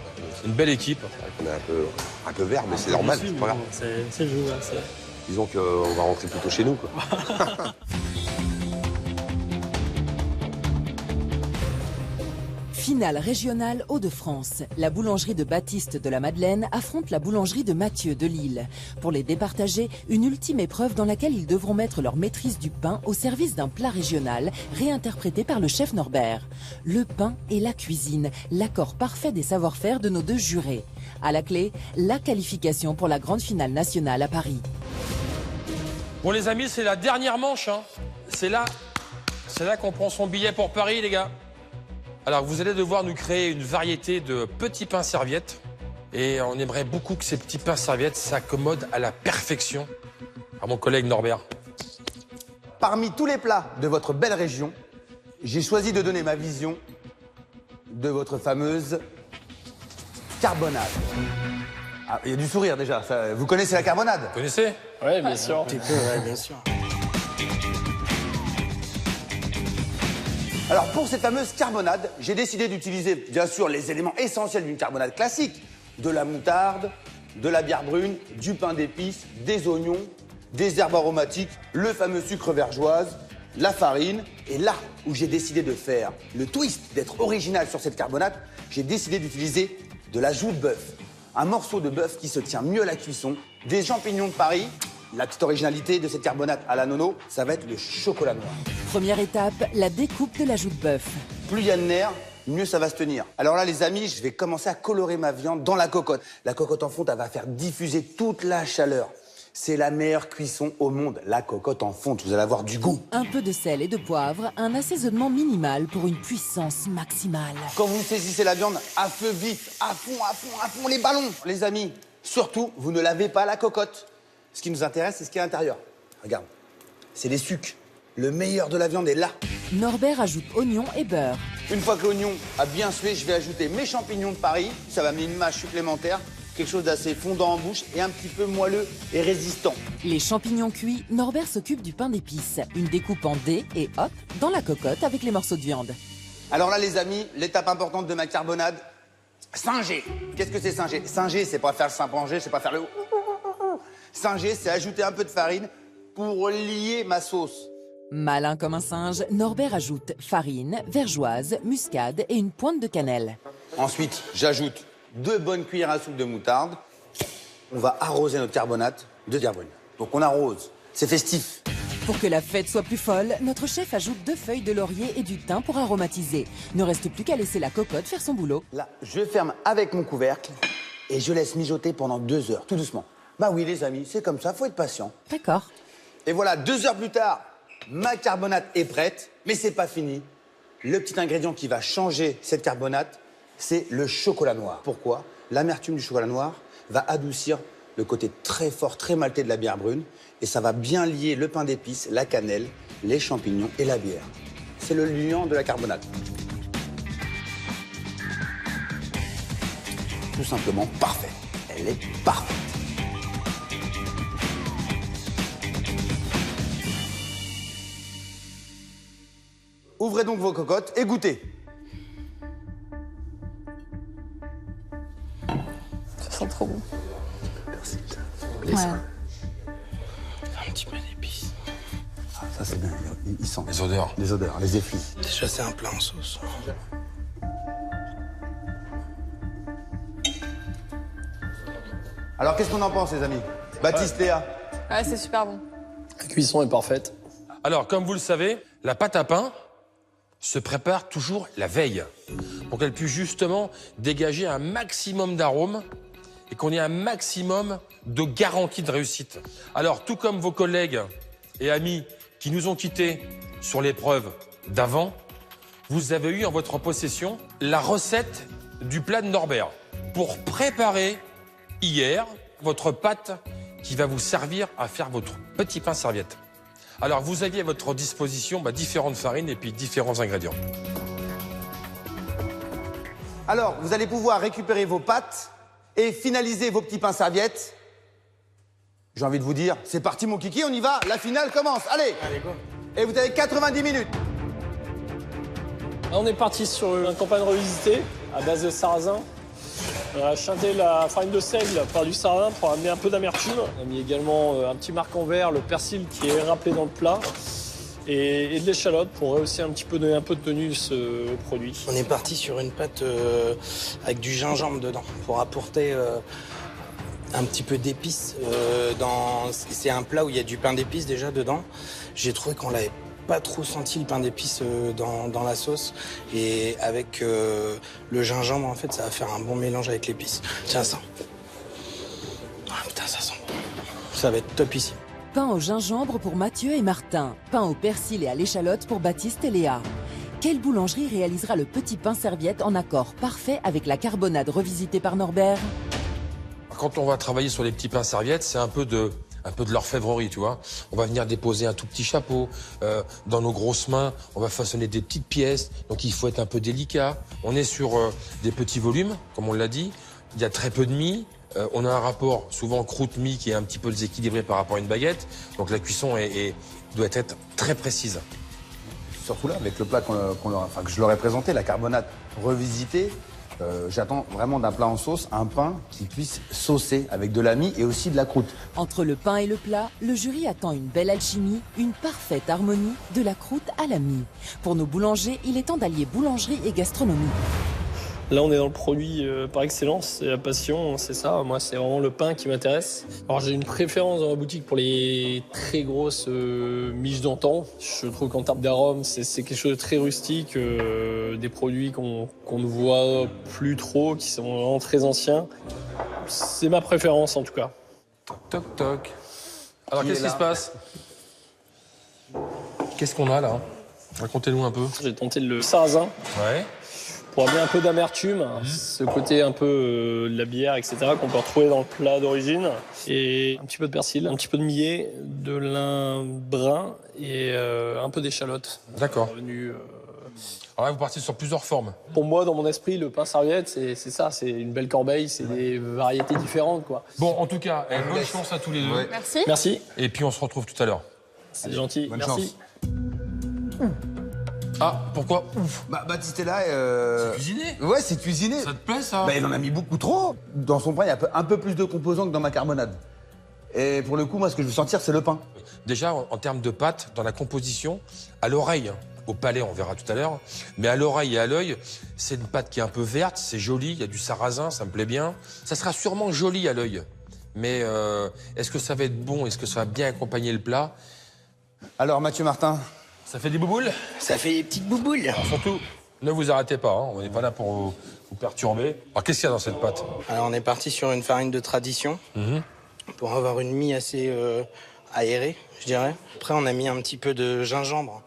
une belle équipe. On est un peu vert, mais c'est normal, c'est pas grave. C'est le jeu, ouais, Disons qu'on va rentrer plutôt chez nous, quoi. Finale régionale Hauts-de-France. La boulangerie de Baptiste de la Madeleine affronte la boulangerie de Mathieu de Lille. Pour les départager, une ultime épreuve dans laquelle ils devront mettre leur maîtrise du pain au service d'un plat régional réinterprété par le chef Norbert. Le pain et la cuisine, l'accord parfait des savoir-faire de nos deux jurés. À la clé, la qualification pour la grande finale nationale à Paris. Bon les amis, c'est la dernière manche. Hein. C'est là qu'on prend son billet pour Paris, les gars. Alors, vous allez devoir nous créer une variété de petits pains serviettes. Et on aimerait beaucoup que ces petits pains serviettes s'accommodent à la perfection à mon collègue Norbert. Parmi tous les plats de votre belle région, j'ai choisi de donner ma vision de votre fameuse carbonade. Ah, il y a du sourire déjà. Vous connaissez la carbonade? Vous connaissez? Oui, bien sûr. Un petit peu, ouais, bien sûr. Alors pour cette fameuse carbonade, j'ai décidé d'utiliser bien sûr les éléments essentiels d'une carbonade classique. De la moutarde, de la bière brune, du pain d'épices, des oignons, des herbes aromatiques, le fameux sucre vergeoise, la farine. Et là où j'ai décidé de faire le twist, d'être original sur cette carbonade, j'ai décidé d'utiliser de la joue de bœuf. Un morceau de bœuf qui se tient mieux à la cuisson, des champignons de Paris. La petite originalité de cette carbonade à la nono, ça va être le chocolat noir. Première étape, la découpe de la joue de bœuf. Plus il y a de nerfs, mieux ça va se tenir. Alors là, les amis, je vais commencer à colorer ma viande dans la cocotte. La cocotte en fonte, elle va faire diffuser toute la chaleur. C'est la meilleure cuisson au monde, la cocotte en fonte. Vous allez avoir du goût. Un peu de sel et de poivre, un assaisonnement minimal pour une puissance maximale. Quand vous saisissez la viande, à feu vif, à fond, les ballons. Les amis, surtout, vous ne lavez pas la cocotte. Ce qui nous intéresse, c'est ce qui est à l'intérieur. Regarde, c'est les sucs. Le meilleur de la viande est là. Norbert ajoute oignons et beurre. Une fois que l'oignon a bien sué, je vais ajouter mes champignons de Paris. Ça va amener une mâche supplémentaire, quelque chose d'assez fondant en bouche et un petit peu moelleux et résistant. Les champignons cuits, Norbert s'occupe du pain d'épices. Une découpe en dés et hop, dans la cocotte avec les morceaux de viande. Alors là, les amis, l'étape importante de ma carbonade, singer. Qu'est-ce que c'est singer? Singer, c'est pas faire le Saint-Panger, c'est pas faire le... Singer, c'est ajouter un peu de farine pour lier ma sauce. Malin comme un singe, Norbert ajoute farine, vergeoise, muscade et une pointe de cannelle. Ensuite, j'ajoute 2 bonnes cuillères à soupe de moutarde. On va arroser notre carbonate de bière brune. Donc on arrose, c'est festif. Pour que la fête soit plus folle, notre chef ajoute 2 feuilles de laurier et du thym pour aromatiser. Ne reste plus qu'à laisser la cocotte faire son boulot. Là, je ferme avec mon couvercle et je laisse mijoter pendant 2 heures, tout doucement. Bah oui, les amis, c'est comme ça, faut être patient. D'accord. Et voilà, 2 heures plus tard, ma carbonate est prête, mais c'est pas fini. Le petit ingrédient qui va changer cette carbonate, c'est le chocolat noir. Pourquoi? L'amertume du chocolat noir va adoucir le côté très fort, très maltais de la bière brune, et ça va bien lier le pain d'épices, la cannelle, les champignons et la bière. C'est le liant de la carbonate. Tout simplement parfait. Elle est parfaite. Ouvrez donc vos cocottes et goûtez. Ça sent trop bon. Merci. Ouais. Un petit peu d'épices. Ah, ça c'est bien, il sent. Les odeurs. Les odeurs, les effluves. Déjà, c'est un plat en sauce. Alors, qu'est-ce qu'on en pense, les amis? Baptiste, Léa? Ouais, c'est super bon. La cuisson est parfaite. Alors, comme vous le savez, la pâte à pain se prépare toujours la veille pour qu'elle puisse justement dégager un maximum d'arômes et qu'on ait un maximum de garantie de réussite. Alors, tout comme vos collègues et amis qui nous ont quittés sur l'épreuve d'avant, vous avez eu en votre possession la recette du plat de Norbert pour préparer hier votre pâte qui va vous servir à faire votre petit pain serviette. Alors, vous aviez à votre disposition différentes farines et puis différents ingrédients. Alors, vous allez pouvoir récupérer vos pâtes et finaliser vos petits pains serviettes. J'ai envie de vous dire, c'est parti mon kiki, on y va, la finale commence, allez. Allez, go. Et vous avez 90 minutes. Là, on est parti sur une campagne revisitée à base de sarrasin. On a chanté la farine de seigle par du sarrasin pour amener un peu d'amertume. On a mis également un petit marc en verre, le persil qui est râpé dans le plat et de l'échalote pour aussi donner un peu de tonus au produit. On est parti sur une pâte avec du gingembre dedans pour apporter un petit peu d'épices. C'est un plat où il y a du pain d'épices déjà dedans. J'ai trouvé qu'on l'avait pas trop senti le pain d'épices dans la sauce. Et avec le gingembre, en fait, ça va faire un bon mélange avec l'épice. Tiens ça. Ah putain, ça sent bon. Ça va être top ici. Pain au gingembre pour Mathieu et Martin. Pain au persil et à l'échalote pour Baptiste et Léa. Quelle boulangerie réalisera le petit pain serviette en accord parfait avec la carbonade revisitée par Norbert? Quand on va travailler sur les petits pains serviettes, c'est un peu de l'orfèvrerie, tu vois. On va venir déposer un tout petit chapeau. Dans nos grosses mains, on va façonner des petites pièces. Donc il faut être un peu délicat. On est sur des petits volumes, comme on l'a dit. Il y a très peu de mie. On a un rapport souvent croûte-mie qui est un petit peu déséquilibré par rapport à une baguette. Donc la cuisson doit être très précise. Surtout là, avec le plat que je leur ai présenté, la carbonade revisitée, j'attends vraiment d'un plat en sauce un pain qui puisse saucer avec de la mie et aussi de la croûte. Entre le pain et le plat, le jury attend une belle alchimie, une parfaite harmonie de la croûte à la mie. Pour nos boulangers, il est temps d'allier boulangerie et gastronomie. Là, on est dans le produit par excellence, c'est la passion, c'est ça. Moi, c'est vraiment le pain qui m'intéresse. Alors, j'ai une préférence dans la boutique pour les très grosses miches d'antan. Je trouve qu'en termes d'arôme, c'est quelque chose de très rustique, des produits qu'on ne voit plus trop, qui sont vraiment très anciens. C'est ma préférence, en tout cas. Toc, toc, toc. Alors, qu'est-ce qui se passe? Qu'est-ce qu'on a, là? Racontez-nous un peu. J'ai tenté le sarrasin. Ouais. Pour amener un peu d'amertume, ce côté un peu de la bière, etc., qu'on peut retrouver dans le plat d'origine. Et un petit peu de persil, un petit peu de millet, de lin brun et un peu d'échalote. D'accord. Alors là, vous partez sur plusieurs formes. Pour moi, dans mon esprit, le pain serviette, c'est ça, c'est une belle corbeille, c'est des variétés différentes, quoi. Bon, en tout cas, bonne chance à tous les deux. Ouais. Merci. Merci. Et puis on se retrouve tout à l'heure. C'est gentil, bonne merci. chance. Ah, pourquoi? Ouf. Baptiste est là. C'est cuisiné. Ouais, c'est cuisiné. Ça te plaît, ça? Il en a mis beaucoup trop. Dans son pain, il y a un peu plus de composants que dans ma carbonade. Et pour le coup, moi, ce que je veux sentir, c'est le pain. Déjà, en termes de pâte, dans la composition, à l'oreille, au palais, on verra tout à l'heure, mais à l'oreille et à l'œil, c'est une pâte qui est un peu verte, c'est joli, il y a du sarrasin, ça me plaît bien. Ça sera sûrement joli à l'œil, mais est-ce que ça va être bon? Est-ce que ça va bien accompagner le plat? Alors, Mathieu Martin. Ça fait des bouboules? Ça fait des petites bouboules. Alors surtout, ne vous arrêtez pas, hein, on n'est pas là pour vous perturber. Alors, qu'est-ce qu'il y a dans cette pâte? Alors, on est parti sur une farine de tradition pour avoir une mie assez aérée, je dirais. Après, on a mis un petit peu de gingembre.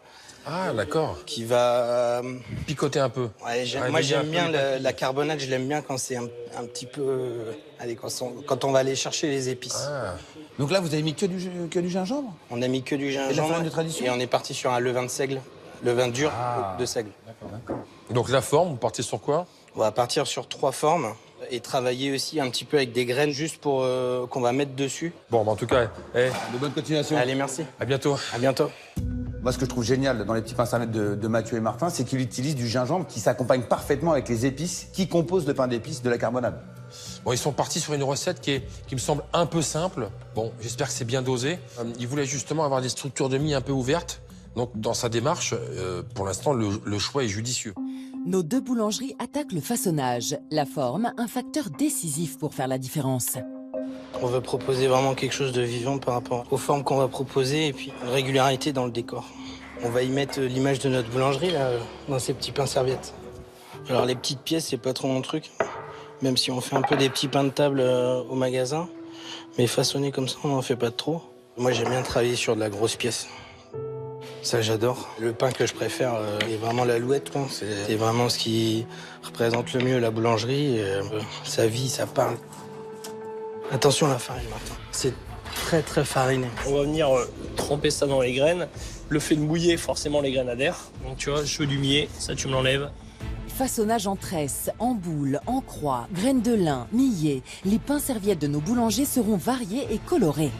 Ah, d'accord. Qui va picoter un peu. Ouais, moi, j'aime bien la carbonade, je l'aime bien quand c'est un petit peu... allez, quand on va aller chercher les épices. Ah. Donc là, vous avez mis que du gingembre? On a mis que du gingembre. Et la farine de tradition? Et on est parti sur un levain de seigle, levain dur de seigle. D'accord. Donc la forme, vous partez sur quoi? On va partir sur 3 formes et travailler aussi un petit peu avec des graines juste pour qu'on va mettre dessus. Bon, en tout cas, de bonne continuation. Allez, merci. À bientôt. À bientôt. Moi, ce que je trouve génial dans les petits pains serviettes de Mathieu et Martin, c'est qu'il utilise du gingembre qui s'accompagne parfaitement avec les épices qui composent le pain d'épices de la carbonade. Bon, ils sont partis sur une recette qui me semble un peu simple. Bon, j'espère que c'est bien dosé. Ils voulaient justement avoir des structures de mie un peu ouvertes. Donc, dans sa démarche, pour l'instant, le choix est judicieux. Nos deux boulangeries attaquent le façonnage. La forme, un facteur décisif pour faire la différence. On veut proposer vraiment quelque chose de vivant par rapport aux formes qu'on va proposer et puis une régularité dans le décor. On va y mettre l'image de notre boulangerie là, dans ces petits pains serviettes. Alors les petites pièces, c'est pas trop mon truc, même si on fait un peu des petits pains de table au magasin. Mais façonnés comme ça, on n'en fait pas de trop. Moi, j'aime bien travailler sur de la grosse pièce. Ça, j'adore. Le pain que je préfère est vraiment l'alouette, quoi. C'est vraiment ce qui représente le mieux la boulangerie. Ça vit, ça parle. Attention à la farine, Martin. C'est très, très fariné. On va venir tremper ça dans les graines. Le fait de mouiller, forcément, les graines adhèrent. Donc, tu vois, je veux du millet, ça, tu me l'enlèves. Façonnage en tresse, en boule, en croix, graines de lin, millet, les pains serviettes de nos boulangers seront variés et colorés.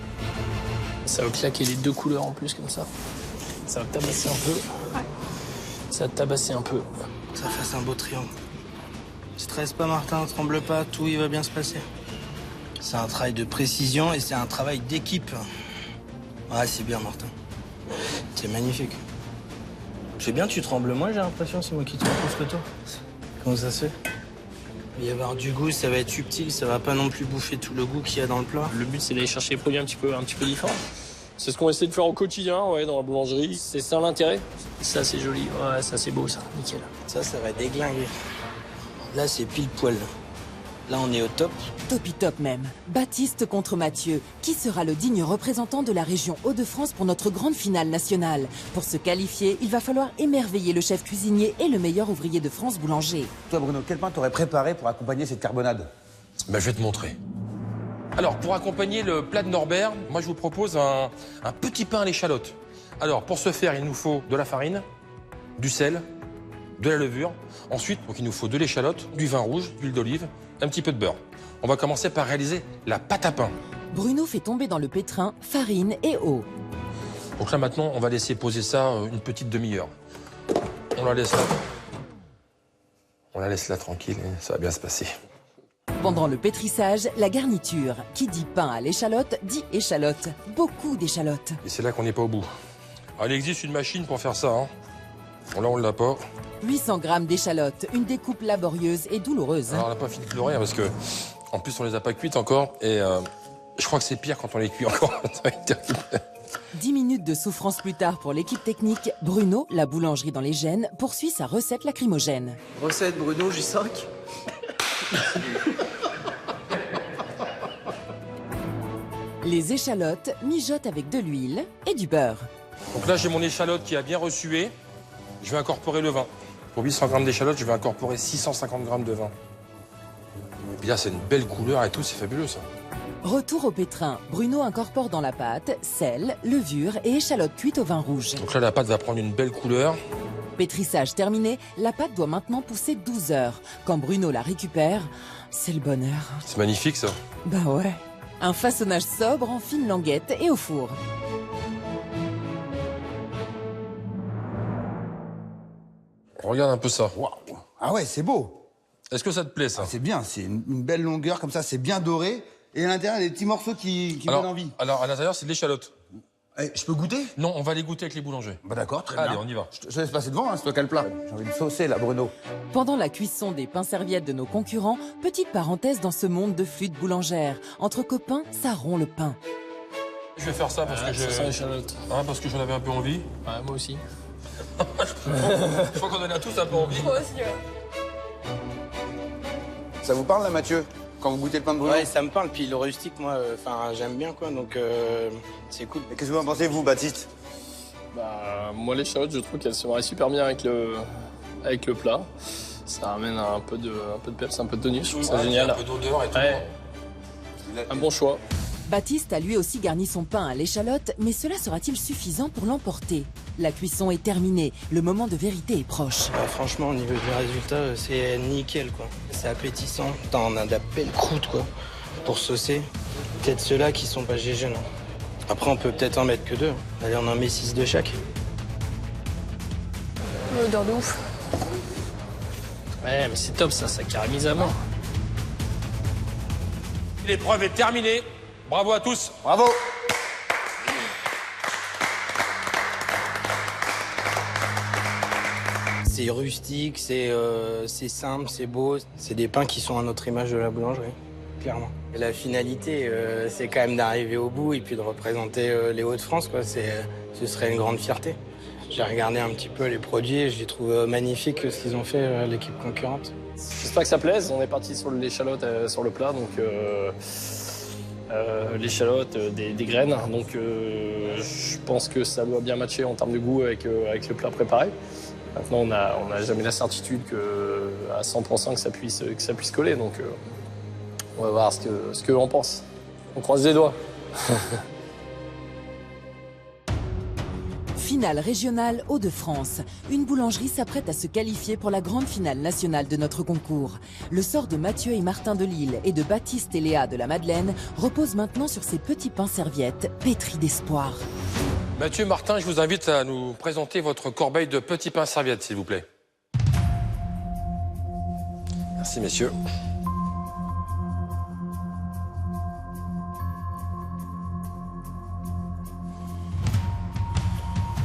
Ça va claquer les deux couleurs en plus, comme ça. Ça va tabasser un peu. Ça va tabasser un peu. Ça fasse un beau triangle. Stresse pas, Martin, tremble pas, tout il va bien se passer. C'est un travail de précision et c'est un travail d'équipe. Ouais, c'est bien, Martin. C'est magnifique. C'est bien, tu trembles moins, j'ai l'impression, c'est moi qui te repousse que toi. Comment ça se fait? Il va y avoir du goût, ça va être subtil, ça va pas non plus bouffer tout le goût qu'il y a dans le plat. Le but, c'est d'aller chercher des produits un petit peu différents. C'est ce qu'on essaie de faire au quotidien, ouais, dans la boulangerie. C'est ça l'intérêt. Ça, c'est joli. Ouais, ça, c'est beau, ça. Nickel. Ça va déglinguer. Là, c'est pile poil. Là, on est au top. Topi top même. Baptiste contre Mathieu. Qui sera le digne représentant de la région Hauts-de-France pour notre grande finale nationale? Pour se qualifier, il va falloir émerveiller le chef cuisinier et le meilleur ouvrier de France boulanger. Toi, Bruno, quel pain t'aurais préparé pour accompagner cette carbonade? Ben, je vais te montrer. Alors, pour accompagner le plat de Norbert, moi, je vous propose un petit pain à l'échalote. Alors, pour ce faire, il nous faut de la farine, du sel, de la levure. Ensuite, donc, il nous faut de l'échalote, du vin rouge, d'huile d'olive, un petit peu de beurre. On va commencer par réaliser la pâte à pain. Bruno fait tomber dans le pétrin farine et eau. Donc là, maintenant, on va laisser poser ça une petite demi-heure. On la laisse là. On la laisse là tranquille et ça va bien se passer. Pendant le pétrissage, la garniture. Qui dit pain à l'échalote, dit échalote. Beaucoup d'échalotes. Et c'est là qu'on n'est pas au bout. Alors, il existe une machine pour faire ça. Hein. Bon, là, on ne l'a pas. 800 grammes d'échalotes, une découpe laborieuse et douloureuse. Alors, on n'a pas fini de pleurer parce que, en plus, on les a pas cuites encore. Et je crois que c'est pire quand on les cuit encore. Ça va être terrible. 10 minutes de souffrance plus tard pour l'équipe technique. Bruno, la boulangerie dans les Gènes, poursuit sa recette lacrymogène. Recette Bruno, J5. Les échalotes mijotent avec de l'huile et du beurre. Donc là, j'ai mon échalote qui a bien resué. Je vais incorporer le vin. Pour 800 grammes d'échalote, je vais incorporer 650 grammes de vin. Et puis là, c'est une belle couleur et tout, c'est fabuleux, ça. Retour au pétrin. Bruno incorpore dans la pâte sel, levure et échalote cuite au vin rouge. Donc là, la pâte va prendre une belle couleur. Pétrissage terminé, la pâte doit maintenant pousser 12 heures. Quand Bruno la récupère, c'est le bonheur. C'est magnifique, ça. Bah ouais. Un façonnage sobre en fines languettes et au four. Regarde un peu ça. Waouh. Ah ouais, c'est beau. Est-ce que ça te plaît, ça? C'est bien, c'est une belle longueur comme ça, c'est bien doré. Et à l'intérieur, il y a des petits morceaux qui donnent envie. Alors, à l'intérieur, c'est de l'échalote. Eh, je peux goûter? Non, on va les goûter avec les boulangers. Bah d'accord, très Allez, bien. on y va. Je te laisse passer devant, hein, c'est toi qui as le plat. J'ai envie de saucer, là, Bruno. Pendant la cuisson des pains serviettes de nos concurrents, petite parenthèse dans ce monde de flûte boulangère. Entre copains, ça rompt le pain. Je vais faire ça parce que ça sent l'échalote. Hein, parce que j'en avais un peu envie. Ouais, moi aussi. Je crois qu'on en a tous un peu envie. Moi aussi, ouais. Ça vous parle, là, Mathieu? Quand vous goûtez le pain de Bruno? Ouais, ça me parle. Puis le rustique, moi, j'aime bien, quoi. Donc, c'est cool. Et qu'est-ce que vous en pensez, vous, Baptiste? Bah, moi, l'échalote, je trouve qu'elle se marie super bien avec le plat. Ça ramène un peu de peps, un peu de tonus. Je trouve ça génial. Un peu d'odeur et tout. Ouais. Un bon choix. Baptiste a lui aussi garni son pain à l'échalote, mais cela sera-t-il suffisant pour l'emporter? La cuisson est terminée, le moment de vérité est proche. Franchement, au niveau du résultat, c'est nickel, quoi. C'est appétissant. On a de la belle croûte, quoi, pour saucer. Peut-être ceux-là qui sont pas jeunes. Après, on peut peut-être en mettre que 2. Allez, on en met 6 de chaque. L'odeur de ouf. Ouais, mais c'est top, ça caramérise à mort. L'épreuve est terminée. Bravo à tous. Bravo. C'est rustique, c'est simple, c'est beau. C'est des pains qui sont à notre image de la boulangerie. clairement. Et la finalité, c'est quand même d'arriver au bout et puis de représenter les Hauts-de-France, quoi. Ce serait une grande fierté. J'ai regardé un petit peu les produits et je les trouve magnifiques ce qu'ils ont fait, l'équipe concurrente. J'espère que ça plaise. On est parti sur l'échalote sur le plat, donc l'échalote, des graines. Donc je pense que ça doit bien matcher en termes de goût avec le plat préparé. Maintenant, on n'a jamais la certitude à 100% que ça puisse coller. Donc on va voir ce que on pense. On croise les doigts. Finale régionale Hauts-de-France. Une boulangerie s'apprête à se qualifier pour la grande finale nationale de notre concours. Le sort de Mathieu et Martin de Lille et de Baptiste et Léa de la Madeleine repose maintenant sur ces petits pains serviettes pétris d'espoir. Mathieu, Martin, je vous invite à nous présenter votre corbeille de petits pains serviettes, s'il vous plaît. Merci, messieurs.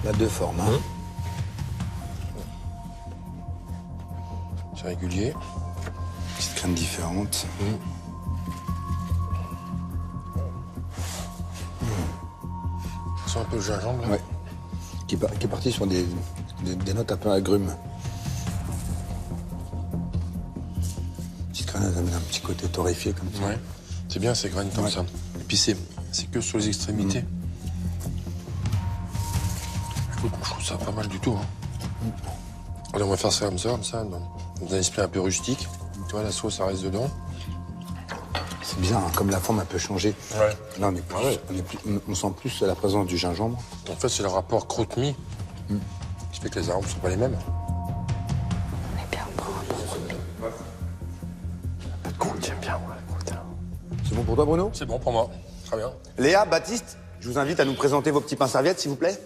Il y a deux formes. C'est régulier. Petites crèmes différentes. Ça sent un peu le gingembre, là. Ouais. Qui est parti sur des notes un peu agrumes. Petite graine, ça met un petit côté torréfié comme ça. Ouais. C'est bien ces graines comme ça. Et puis c'est que sur les extrémités. Je trouve ça pas mal du tout. Hein. Alors on va faire ça, dans un esprit un peu rustique. Tu vois, la sauce, ça reste dedans. C'est bizarre, hein, comme la forme a peu changé. Ouais. Là, on sent plus la présence du gingembre. En fait, c'est le rapport croûte-mie qui fait que les arômes ne sont pas les mêmes. On est bien bon. Pas de croûte, j'aime bien, moi, la croûte. C'est bon pour toi, Bruno? C'est bon pour moi. Très bien. Léa, Baptiste, je vous invite à nous présenter vos petits pains serviettes, s'il vous plaît.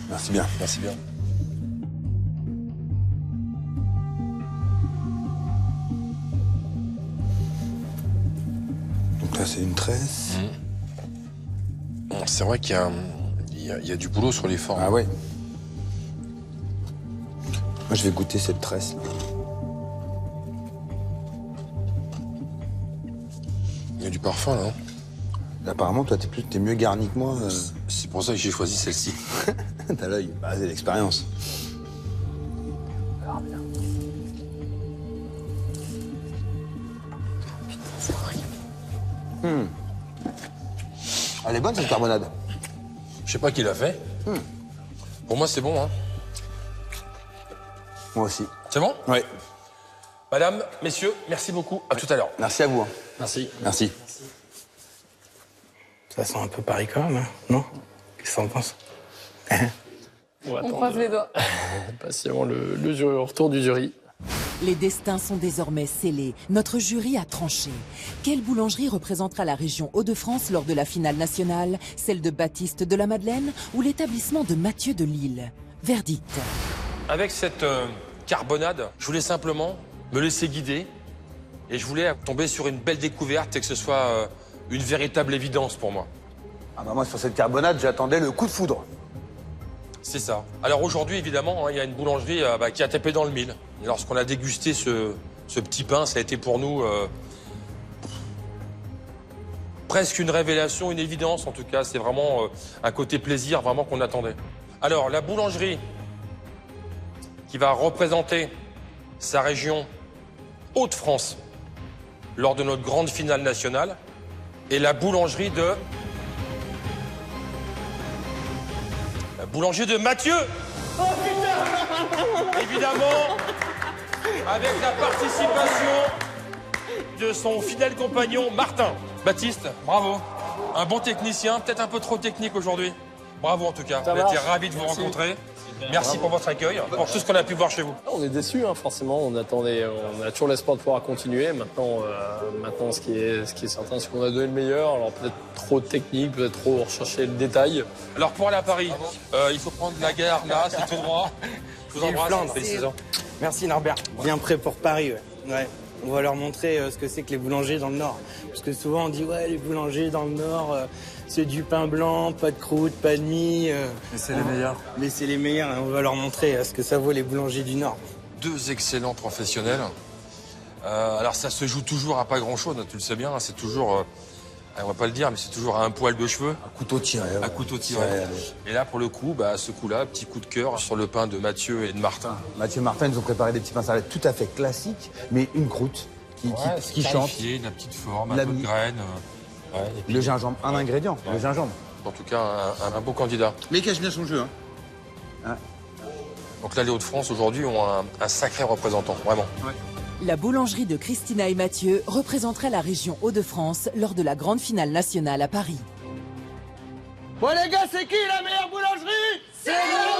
Merci bien. Merci bien. Donc là, c'est une tresse. C'est vrai qu'il y a du boulot sur les formes. Ah ouais. Moi, je vais goûter cette tresse. Il y a du parfum, là. Apparemment, toi, t'es mieux garni que moi. C'est pour ça que j'ai choisi celle-ci. T'as l'œil. Bah, c'est l'expérience. Alors bien. Putain, c'est horrible. Elle est bonne, cette carbonade. Je sais pas qui l'a fait. Pour moi, c'est bon, hein. Moi aussi. C'est bon? Oui. Madame, messieurs, merci beaucoup. À tout à l'heure. Merci à vous. Merci. Merci. Ça sent un peu Paris quand même, hein, non? Qu'est-ce que t'en penses? On croise les doigts. Patiemment le retour du jury. Les destins sont désormais scellés. Notre jury a tranché. Quelle boulangerie représentera la région Hauts-de-France lors de la finale nationale? Celle de Baptiste de la Madeleine ou l'établissement de Mathieu de Lille? Verdict. Avec cette carbonade, je voulais simplement me laisser guider et je voulais tomber sur une belle découverte et que ce soit une véritable évidence pour moi. Ah bah moi, sur cette carbonade, j'attendais le coup de foudre. C'est ça. Alors aujourd'hui, évidemment, il y a une boulangerie qui a tapé dans le mille. Et lorsqu'on a dégusté ce petit pain, ça a été pour nous presque une révélation, une évidence en tout cas. C'est vraiment un côté plaisir vraiment qu'on attendait. Alors, la boulangerie qui va représenter sa région Hauts-de-France lors de notre grande finale nationale est la boulangerie de... La boulangerie de Mathieu. Oh putain! Évidemment, avec la participation de son fidèle compagnon Martin. Baptiste, bravo. Un bon technicien, peut-être un peu trop technique aujourd'hui. Bravo en tout cas. On était ravis de vous rencontrer. Merci pour votre accueil, pour tout ce qu'on a pu voir chez vous. On est déçus, hein, forcément. On a toujours l'espoir de pouvoir continuer. Maintenant, ce qui est certain, c'est qu'on a donné le meilleur. Alors peut-être trop technique, peut-être trop rechercher le détail. Alors pour aller à Paris, il faut prendre la gare là, c'est tout droit. Je vous embrasse. Félicitations. Merci Norbert. Bien prêt pour Paris, ouais. On va leur montrer ce que c'est que les boulangers dans le Nord. Parce que souvent on dit ouais, les boulangers dans le Nord, c'est du pain blanc, pas de croûte, pas de mie. Mais c'est les meilleurs. Mais c'est les meilleurs, hein. On va leur montrer ce que ça vaut les boulangers du Nord. deux excellents professionnels. Alors ça se joue toujours à pas grand-chose, tu le sais bien, c'est toujours, on va pas le dire, mais c'est toujours à un poil de cheveux. Un couteau tiré. Un couteau tiré. Et là, pour le coup, ce coup-là, petit coup de cœur sur le pain de Mathieu et de Martin. Mathieu et Martin, ils nous ont préparé des petits pains salés tout à fait classiques, mais une croûte qui chante. De la petite forme, un peu de graines. Et puis, le gingembre, un ingrédient, le gingembre. En tout cas, un beau candidat. Mais il cache bien son jeu. Hein. Donc là, les Hauts-de-France, aujourd'hui, ont un sacré représentant, vraiment. Ouais. La boulangerie de Christina et Mathieu représenterait la région Hauts-de-France lors de la grande finale nationale à Paris. Bon les gars, c'est qui la meilleure boulangerie? C'est nous!